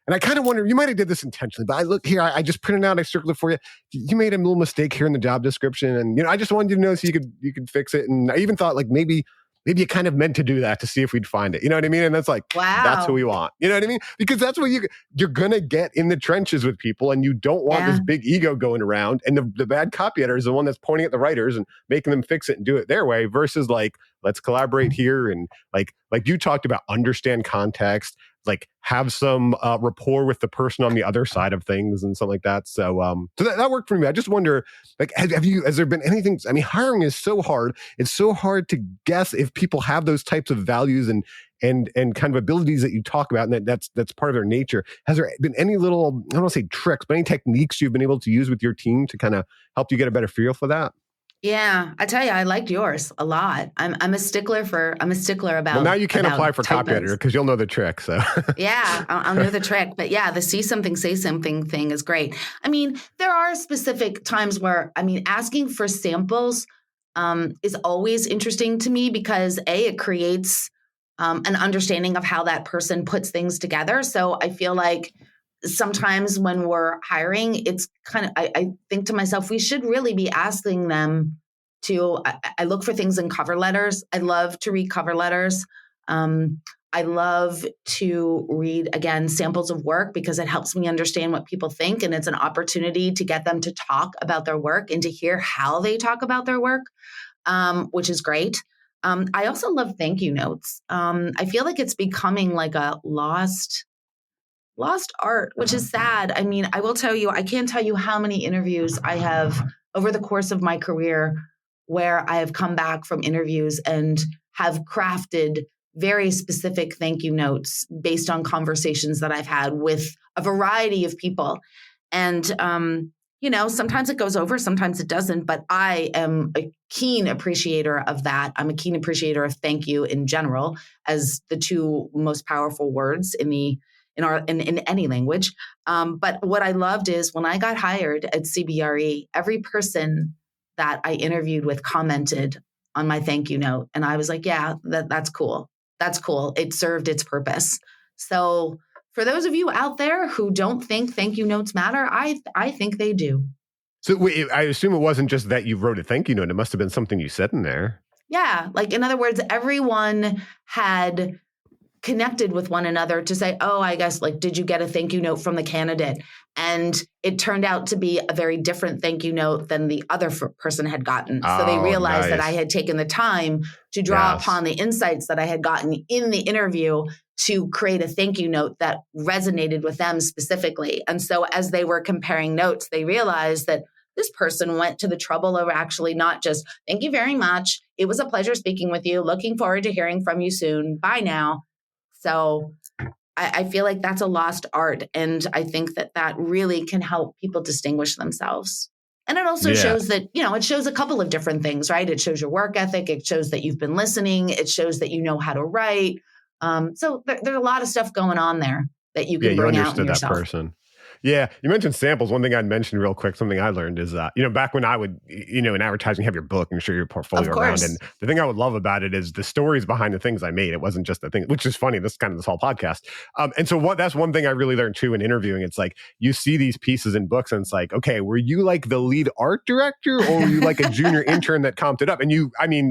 and I kind of wonder, you might have did this intentionally, but I look here, I just printed out, I circled it for you. You made a little mistake here in the job description. And, I just wanted you to know so you could fix it. And I even thought like, maybe you kind of meant to do that to see if we'd find it. You know what I mean? And that's like, wow, that's who we want. You know what I mean? Because that's what you're going to get in the trenches with people, and you don't want this big ego going around. And the bad copy editor is the one that's pointing at the writers and making them fix it and do it their way versus like, let's collaborate here. And like you talked about, understand context, like have some rapport with the person on the other side of things and something like that. So that worked for me. I just wonder, like, has there been anything? I mean, hiring is so hard. It's so hard to guess if people have those types of values and kind of abilities that you talk about, and that's part of their nature. Has there been any little, I don't want to say tricks, but any techniques you've been able to use with your team to kind of help you get a better feel for that? Yeah, I tell you, I liked yours a lot. I'm a stickler about. Well, now you can't apply for copy editor because you'll know the trick. So yeah, I'll know the trick. But yeah, the see something, say something thing is great. I mean, there are specific times where asking for samples is always interesting to me because it creates an understanding of how that person puts things together. So I feel like sometimes when we're hiring, it's kind of, I think to myself, we should really be asking them to, I look for things in cover letters. I love to read cover letters. I love to read, again, samples of work because it helps me understand what people think. And it's an opportunity to get them to talk about their work and to hear how they talk about their work, which is great. I also love thank you notes. I feel like it's becoming like a lost art, which is sad. I mean, I will tell you, I can't tell you how many interviews I have over the course of my career where I have come back from interviews and have crafted very specific thank you notes based on conversations that I've had with a variety of people. And, sometimes it goes over, sometimes it doesn't, but I am a keen appreciator of that. I'm a keen appreciator of thank you in general as the two most powerful words in any language. But what I loved is when I got hired at CBRE, every person that I interviewed with commented on my thank you note. And I was like, yeah, that's cool. That's cool. It served its purpose. So for those of you out there who don't think thank you notes matter, I think they do. So I assume it wasn't just that you wrote a thank you note. It must have been something you said in there. Yeah. Like in other words, everyone had connected with one another to say, oh, I guess, like, did you get a thank you note from the candidate? And it turned out to be a very different thank you note than the other person had gotten. So they realized that I had taken the time to draw upon the insights that I had gotten in the interview to create a thank you note that resonated with them specifically. And so as they were comparing notes, they realized that this person went to the trouble of actually not just, thank you very much. It was a pleasure speaking with you. Looking forward to hearing from you soon. Bye now. So I feel like that's a lost art. And I think that really can help people distinguish themselves. And it also shows that, it shows a couple of different things, right? It shows your work ethic. It shows that you've been listening. It shows that you know how to write. So there's a lot of stuff going on there that you can bring out in yourself. That person. Yeah. You mentioned samples. One thing I'd mention real quick, something I learned is, back when I would, in advertising, have your book and show your portfolio around. And the thing I would love about it is the stories behind the things I made. It wasn't just the thing, which is funny. This whole podcast. And so that's one thing I really learned too in interviewing. It's like, you see these pieces in books and it's like, okay, were you like the lead art director or were you like a junior intern that comped it up? And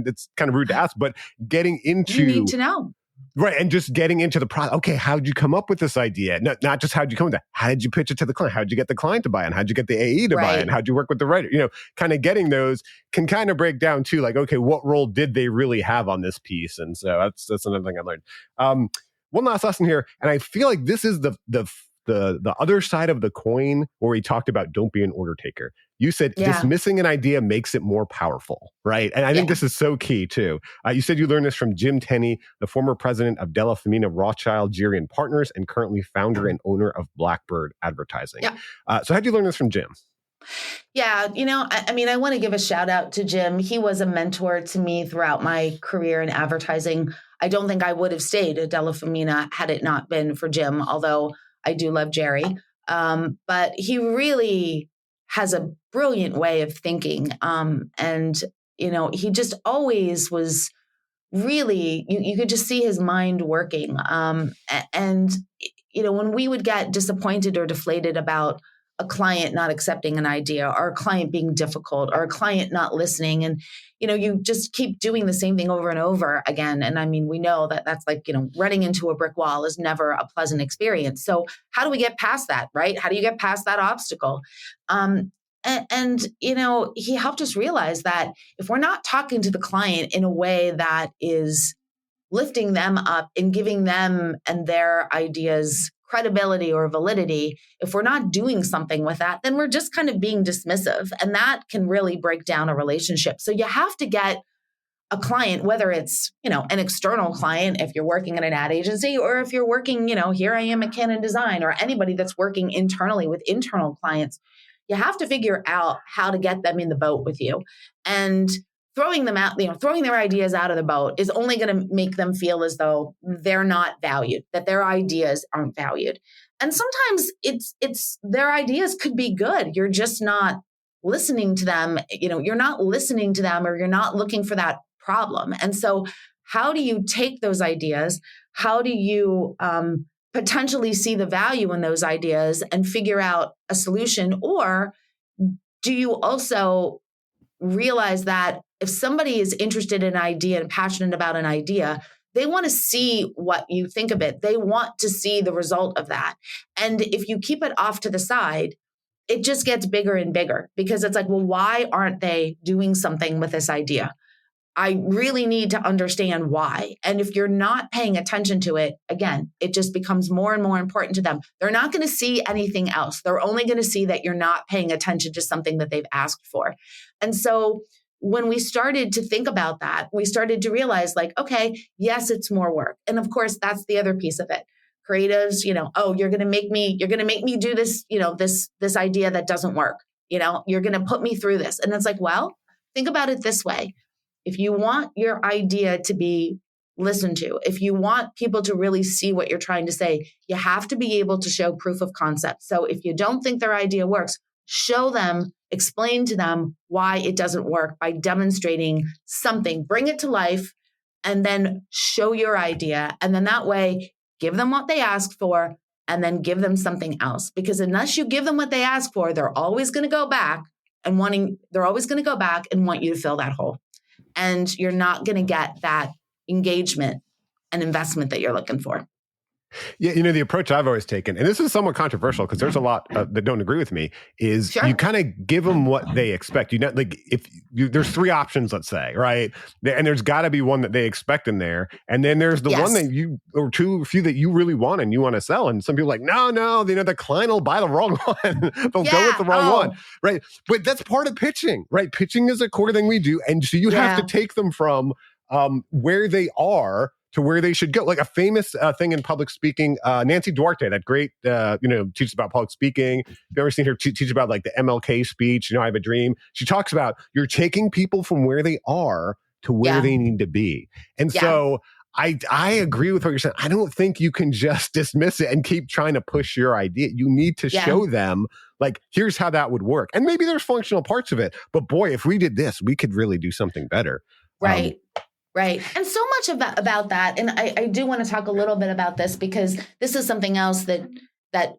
it's kind of rude to ask, but getting into... You need to know. Right. And just getting into the process. Okay, how did you come up with this idea? Not just how did you come with that. How did you pitch it to the client? How did you get the client to buy it? And how did you get the AE to buy it? And how did you work with the writer? Kind of getting those can kind of break down too, like, okay, what role did they really have on this piece? And so that's another thing I learned. one last lesson here, and I feel like this is the other side of the coin where we talked about don't be an order taker. You said dismissing an idea makes it more powerful, right? And I think this is so key too. You said you learned this from Jim Tenney, the former president of Della Femina Rothschild, Geri and Partners, and currently founder and owner of Blackbird Advertising. Yeah. So how'd you learn this from Jim? Yeah, I mean, I want to give a shout out to Jim. He was a mentor to me throughout my career in advertising. I don't think I would have stayed at Della Femina had it not been for Jim, although I do love Geri. But he really has a brilliant way of thinking. And he just always was really, you could just see his mind working. And when we would get disappointed or deflated about a client not accepting an idea, or a client being difficult, or a client not listening, and you just keep doing the same thing over and over again. And I mean, we know that that's like running into a brick wall is never a pleasant experience. So how do we get past that, right? How do you get past that obstacle? And he helped us realize that if we're not talking to the client in a way that is lifting them up and giving them and their ideas credibility or validity, if we're not doing something with that, then we're just kind of being dismissive. And that can really break down a relationship. So you have to get a client, whether it's, an external client, if you're working at an ad agency, or if you're working, here I am at CannonDesign, or anybody that's working internally with internal clients, you have to figure out how to get them in the boat with you. And throwing them out, throwing their ideas out of the boat is only going to make them feel as though they're not valued, that their ideas aren't valued. And sometimes it's their ideas could be good. You're just not listening to them. You're not listening to them, or you're not looking for that problem. And so how do you take those ideas? How do you potentially see the value in those ideas and figure out a solution? Or do you also realize that if somebody is interested in an idea and passionate about an idea, they want to see what you think of it. They want to see the result of that. And if you keep it off to the side, it just gets bigger and bigger, because it's like, well, why aren't they doing something with this idea? I really need to understand why. And if you're not paying attention to it, again, it just becomes more and more important to them. They're not going to see anything else. They're only going to see that you're not paying attention to something that they've asked for. And so when we started to think about that, we started to realize, like, okay, yes, it's more work. And of course, that's the other piece of it. Creatives, you're going to make me do this, this idea that doesn't work. You're going to put me through this. And it's like, well, think about it this way. If you want your idea to be listened to, if you want people to really see what you're trying to say, you have to be able to show proof of concept. So if you don't think their idea works, show them, explain to them why it doesn't work by demonstrating something, bring it to life, and then show your idea. And then that way, give them what they asked for, and then give them something else. Because unless you give them what they ask for, they're always going to go back and want you to fill that hole. And you're not going to get that engagement and investment that you're looking for. Yeah, the approach I've always taken, and this is somewhat controversial because there's a lot that don't agree with me, is you kind of give them what they expect. There's three options, let's say, right? And there's got to be one that they expect in there, and then there's the one that or two, few that you really want and you want to sell. And some people are like, no, the client will buy the wrong one. They'll go with the wrong one, right? But that's part of pitching, right? Pitching is a core thing we do, and so you have to take them from where they are to where they should go. Like a famous thing in public speaking, Nancy Duarte, that great, teaches about public speaking. If you've ever seen her teach about like the MLK speech, I have a dream. She talks about you're taking people from where they are to where they need to be. And so I agree with what you're saying. I don't think you can just dismiss it and keep trying to push your idea. You need to show them, like, here's how that would work. And maybe there's functional parts of it, but boy, if we did this, we could really do something better. Right. Right. And so much about that. And I do want to talk a little bit about this, because this is something else that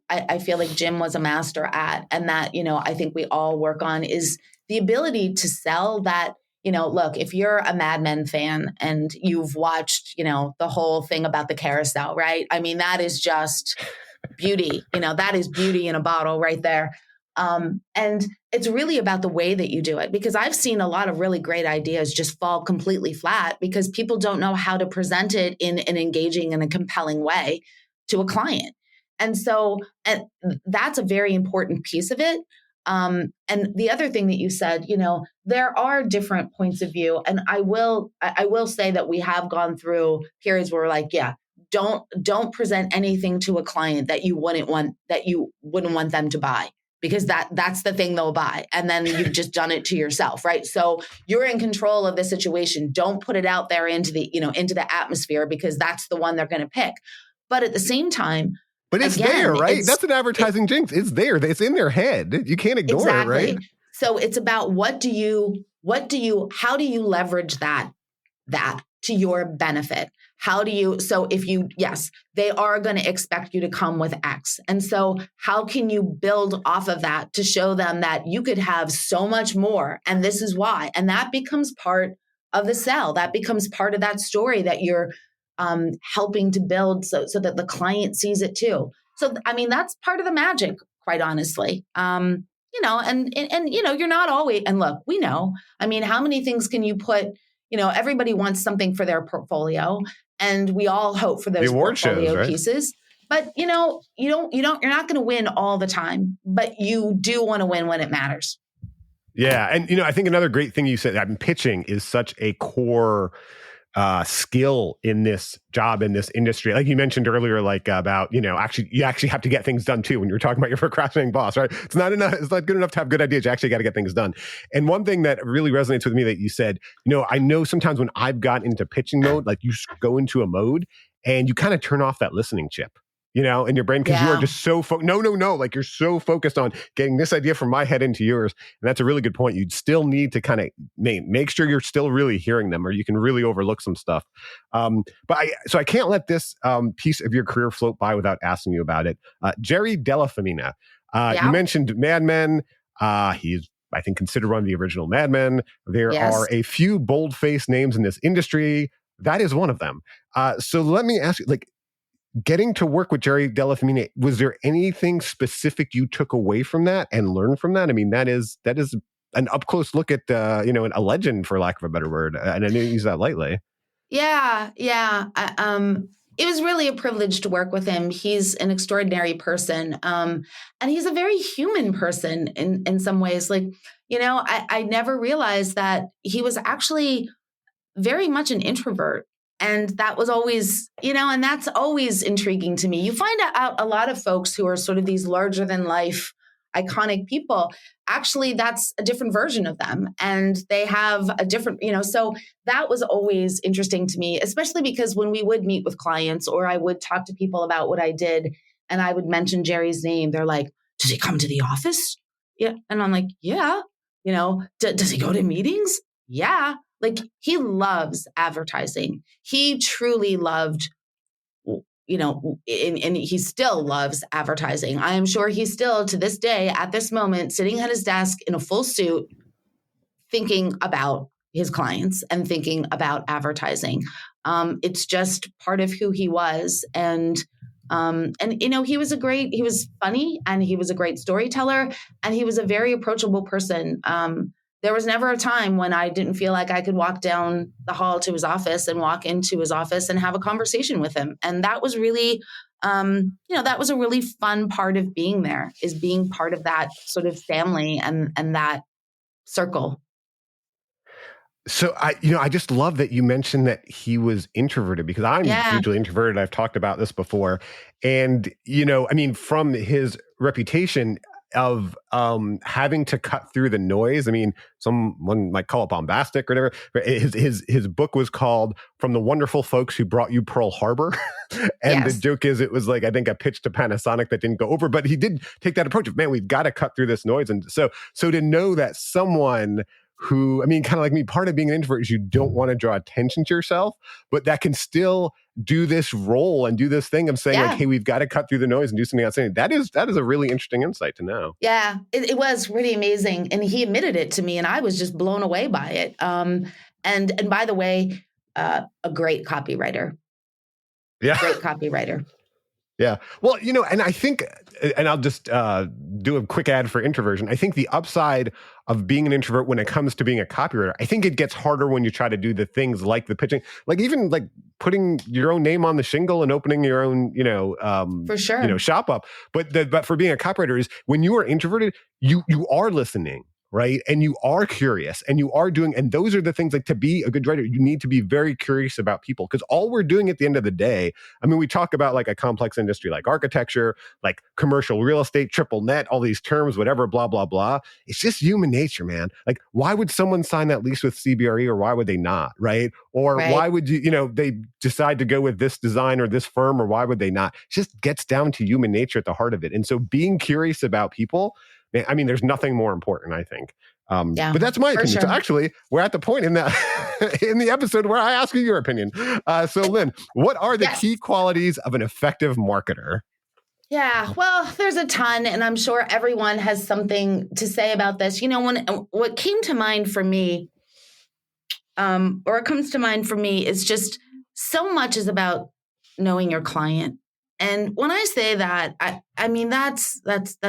I feel like Jim was a master at, and that, I think we all work on, is the ability to sell that, look, if you're a Mad Men fan and you've watched, the whole thing about the carousel, right? I mean, that is just beauty, that is beauty in a bottle right there. And it's really about the way that you do it, because I've seen a lot of really great ideas just fall completely flat because people don't know how to present it in an engaging and a compelling way to a client. And so and that's a very important piece of it. And the other thing that you said, there are different points of view. And I will say that we have gone through periods where we're like, yeah, don't present anything to a client that you wouldn't want them to buy, because that's the thing they'll buy. And then you've just done it to yourself, right? So you're in control of the situation. Don't put it out there into the atmosphere, because that's the one they're going to pick. But at the same time, but it's again, there, right? That's an advertising jinx. It's there. It's in their head. You can't ignore it, right? So it's about how do you leverage that to your benefit? Yes, they are going to expect you to come with X. And so how can you build off of that to show them that you could have so much more? And this is why. And that becomes part of the sell. That becomes part of that story that you're helping to build so that the client sees it too. So, I mean, that's part of the magic, quite honestly. And you're not always, and look, we know, I mean, how many things can you put, everybody wants something for their portfolio, and we all hope for those portfolio shows, right? pieces. But you're not going to win all the time, but you do want to win when it matters. Yeah. And, I think another great thing you said, pitching is such a core skill in this job, in this industry. Like you mentioned earlier, about, you actually have to get things done too when you're talking about your procrastinating boss, right? It's not good enough to have good ideas. You actually got to get things done. And one thing that really resonates with me that you said, I know sometimes when I've gotten into pitching mode, like you go into a mode and you kind of turn off that listening chip, in your brain, because you are just so no, like you're so focused on getting this idea from my head into yours. And that's a really good point. You'd still need to kind of make sure you're still really hearing them, or you can really overlook some stuff. But I can't let this piece of your career float by without asking you about it. Jerry Delafemina, you mentioned Mad Men. He's, I think, considered one of the original Mad Men. There are a few bold-faced names in this industry. That is one of them. So let me ask you, getting to work with Jerry Delafemina, was there anything specific you took away from that and learned from that? I mean, that is an up close look at a legend, for lack of a better word, and I didn't use that lightly. Yeah. It was really a privilege to work with him. He's an extraordinary person, and he's a very human person in some ways. I never realized that he was actually very much an introvert. And that was always, and that's always intriguing to me. You find out a lot of folks who are sort of these larger than life, iconic people. Actually, that's a different version of them. And they have a different, so that was always interesting to me, especially because when we would meet with clients or I would talk to people about what I did and I would mention Jerry's name, they're like, does he come to the office? Yeah. And I'm like, yeah. Does he go to meetings? Yeah. He loves advertising. He truly loved, and he still loves advertising. I am sure he's still, to this day, at this moment, sitting at his desk in a full suit, thinking about his clients and thinking about advertising. It's just part of who he was. And he was funny, and he was a great storyteller, and he was a very approachable person. There was never a time when I didn't feel like I could walk down the hall to his office and walk into his office and have a conversation with him. And that was really, that was a really fun part of being there, is being part of that sort of family and that circle. So I just love that you mentioned that he was introverted, because I'm hugely introverted. I've talked about this before. And, from his reputation of having to cut through the noise. I mean, someone might call it bombastic or whatever. But his book was called "From the Wonderful Folks Who Brought You Pearl Harbor," and the joke is, it was I think a pitch to Panasonic that didn't go over. But he did take that approach of, man, we've got to cut through this noise. And so to know that someone who, kind of like me, part of being an introvert is you don't want to draw attention to yourself, but that can still do this role and do this thing of saying hey, we've got to cut through the noise and do something outside. That is a really interesting insight to know. Yeah, it was pretty amazing. And he admitted it to me, and I was just blown away by it. And by the way, a great copywriter. Yeah. Great copywriter. Yeah. Well, and I think, and I'll just do a quick ad for introversion. I think the upside of being an introvert when it comes to being a copywriter, I think it gets harder when you try to do the things like the pitching, like even like putting your own name on the shingle and opening your own, For sure. shop up. But for being a copywriter is when you are introverted, you are listening. Right. And you are curious and you are doing, and those are the things like to be a good writer, you need to be very curious about people because all we're doing at the end of the day, I mean, we talk about like a complex industry like architecture, like commercial real estate, triple net, all these terms, whatever, blah, blah, blah. It's just human nature, man. Like, why would someone sign that lease with CBRE or why would they not? Right. Or Right. why would they decide to go with this design or this firm or why would they not? It just gets down to human nature at the heart of it. And so being curious about people, I mean, there's nothing more important, I think. Yeah, but that's my opinion. sure. So actually, we're at the point in that in the episode where I ask you your opinion. So Lynn, what are the key qualities of an effective marketer? Yeah, well, there's a ton, and I'm sure everyone has something to say about this. What came to mind for me, or it comes to mind for me, is just so much is about knowing your client. And when I say that, I mean, that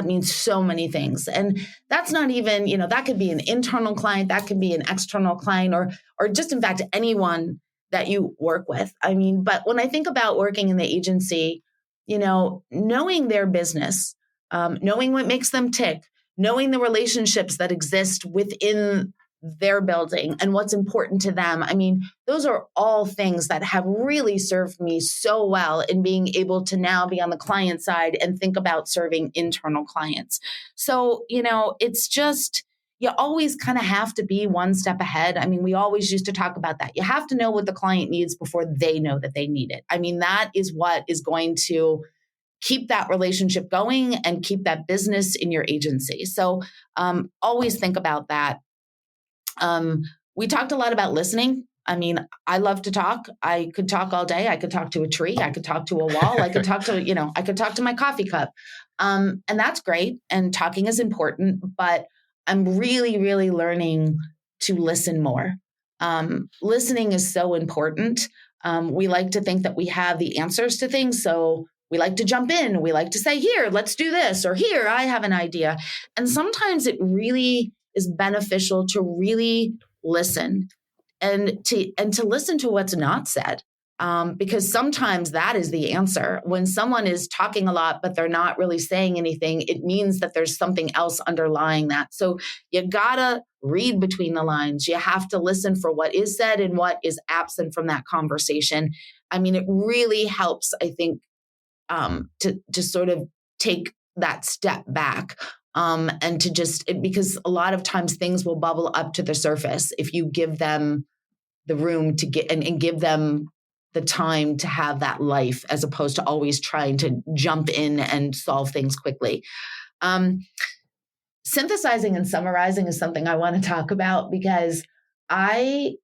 means so many things. And that's not even, that could be an internal client, that could be an external client, or just in fact, anyone that you work with. I mean, but when I think about working in the agency, knowing their business, knowing what makes them tick, knowing the relationships that exist within their building and what's important to them. I mean, those are all things that have really served me so well in being able to now be on the client side and think about serving internal clients. So, it's just, you always kind of have to be one step ahead. I mean, we always used to talk about that. You have to know what the client needs before they know that they need it. I mean, that is what is going to keep that relationship going and keep that business in your agency. So always think about that. We talked a lot about listening. I mean, I love to talk. I could talk all day. I could talk to a tree. I could talk to a wall. I could talk to, I could talk to my coffee cup. And that's great. And talking is important, but I'm really, really learning to listen more. Listening is so important. We like to think that we have the answers to things. So we like to jump in. We like to say, here, let's do this, or here, I have an idea. And sometimes it really is beneficial to really listen and to listen to what's not said. Because sometimes that is the answer. When someone is talking a lot, but they're not really saying anything, it means that there's something else underlying that. So you gotta read between the lines. You have to listen for what is said and what is absent from that conversation. I mean, it really helps, I think, to sort of take that step back. And to because a lot of times things will bubble up to the surface if you give them the room to get and give them the time to have that life, as opposed to always trying to jump in and solve things quickly. Synthesizing and summarizing is something I want to talk about because I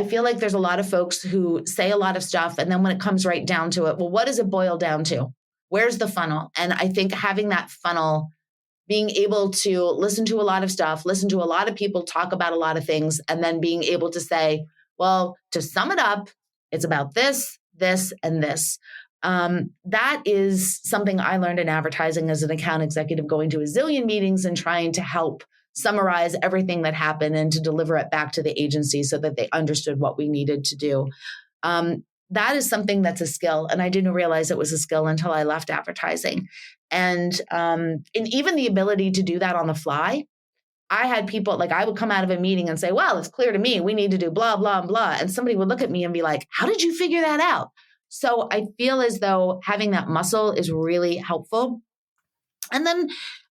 feel like there's a lot of folks who say a lot of stuff, and then when it comes right down to it, well, what does it boil down to? Where's the funnel? And I think having that funnel, being able to listen to a lot of stuff, listen to a lot of people talk about a lot of things, and then being able to say, well, to sum it up, it's about this, this, and this. That is something I learned in advertising as an account executive, going to a zillion meetings and trying to help summarize everything that happened and to deliver it back to the agency so that they understood what we needed to do. That is something that's a skill. And I didn't realize it was a skill until I left advertising. And even the ability to do that on the fly. I had people, like I would come out of a meeting and say, well, it's clear to me, we need to do blah, blah, blah. And somebody would look at me and be like, how did you figure that out? So I feel as though having that muscle is really helpful. And then,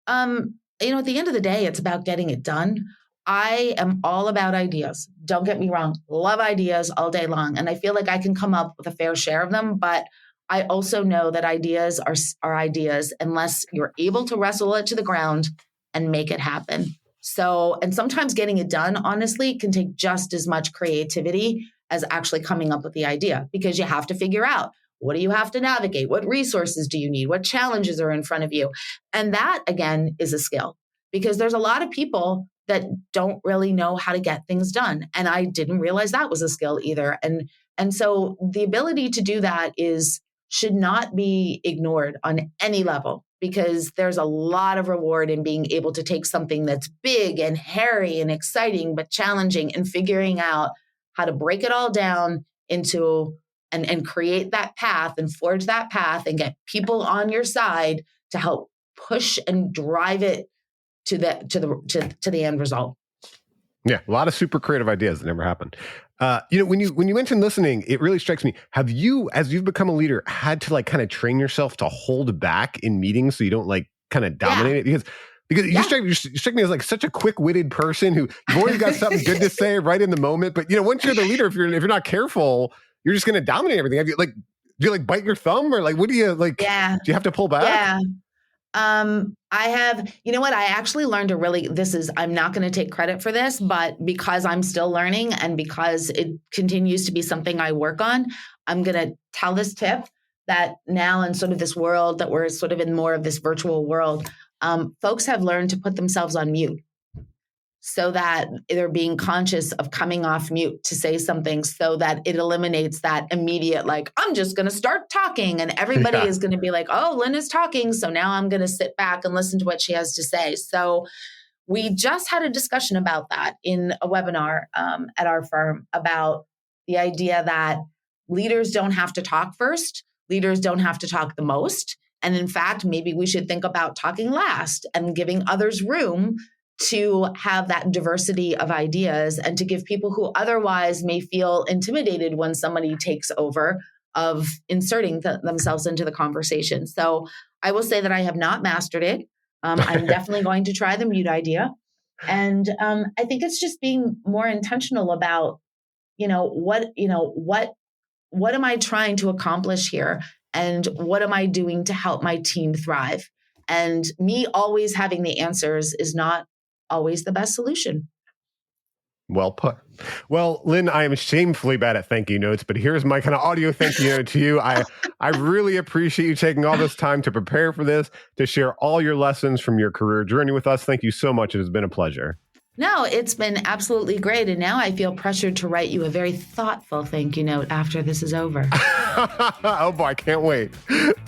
at the end of the day, it's about getting it done. I am all about ideas. Don't get me wrong. Love ideas all day long. And I feel like I can come up with a fair share of them, but I also know that ideas are ideas unless you're able to wrestle it to the ground and make it happen. So, and sometimes getting it done, honestly, can take just as much creativity as actually coming up with the idea, because you have to figure out, what do you have to navigate? What resources do you need? What challenges are in front of you? And that, again, is a skill, because there's a lot of people that don't really know how to get things done. And I didn't realize that was a skill either. And so the ability to do that is should not be ignored on any level, because there's a lot of reward in being able to take something that's big and hairy and exciting, but challenging, and figuring out how to break it all down into and create that path and forge that path and get people on your side to help push and drive it to the end result. Yeah, a lot of super creative ideas that never happened. When you mentioned listening, it really strikes me. Have you, as you've become a leader, had to kind of train yourself to hold back in meetings so you don't kind of dominate it? Because you strike me as such a quick-witted person who you've always got something good to say right in the moment. But once you're the leader, if you're not careful, you're just going to dominate everything. Have you do you bite your thumb, or what do you do you have to pull back? Yeah. I have, I actually learned I'm not going to take credit for this, but because I'm still learning and because it continues to be something I work on, I'm going to tell this tip that now in sort of this world that we're sort of in more of this virtual world, folks have learned to put themselves on mute so that they're being conscious of coming off mute to say something, so that it eliminates that immediate, I'm just going to start talking and everybody is going to be like, oh, Lynn is talking. So now I'm going to sit back and listen to what she has to say. So we just had a discussion about that in a webinar at our firm, about the idea that leaders don't have to talk first. Leaders don't have to talk the most. And in fact, maybe we should think about talking last and giving others room to have that diversity of ideas, and to give people who otherwise may feel intimidated when somebody takes over of inserting themselves into the conversation. So I will say that I have not mastered it. I'm definitely going to try the mute idea. And I think it's just being more intentional about, what am I trying to accomplish here? And what am I doing to help my team thrive? And me always having the answers is not always the best solution. Well put. Well, Lynn, I am shamefully bad at thank you notes, but here's my kind of audio thank you note to you. I really appreciate you taking all this time to prepare for this, to share all your lessons from your career journey with us. Thank you so much. It has been a pleasure. No, it's been absolutely great. And now I feel pressured to write you a very thoughtful thank you note after this is over. Oh boy, I can't wait.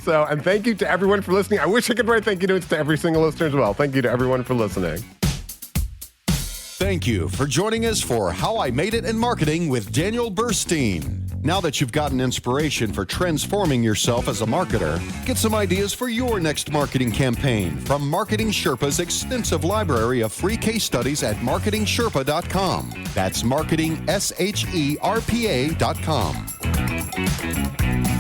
So, and thank you to everyone for listening. I wish I could write thank you notes to every single listener as well. Thank you to everyone for listening. Thank you for joining us for How I Made It in Marketing with Daniel Burstein. Now that you've gotten inspiration for transforming yourself as a marketer, get some ideas for your next marketing campaign from Marketing Sherpa's extensive library of free case studies at marketingsherpa.com. That's marketingsherpa.com.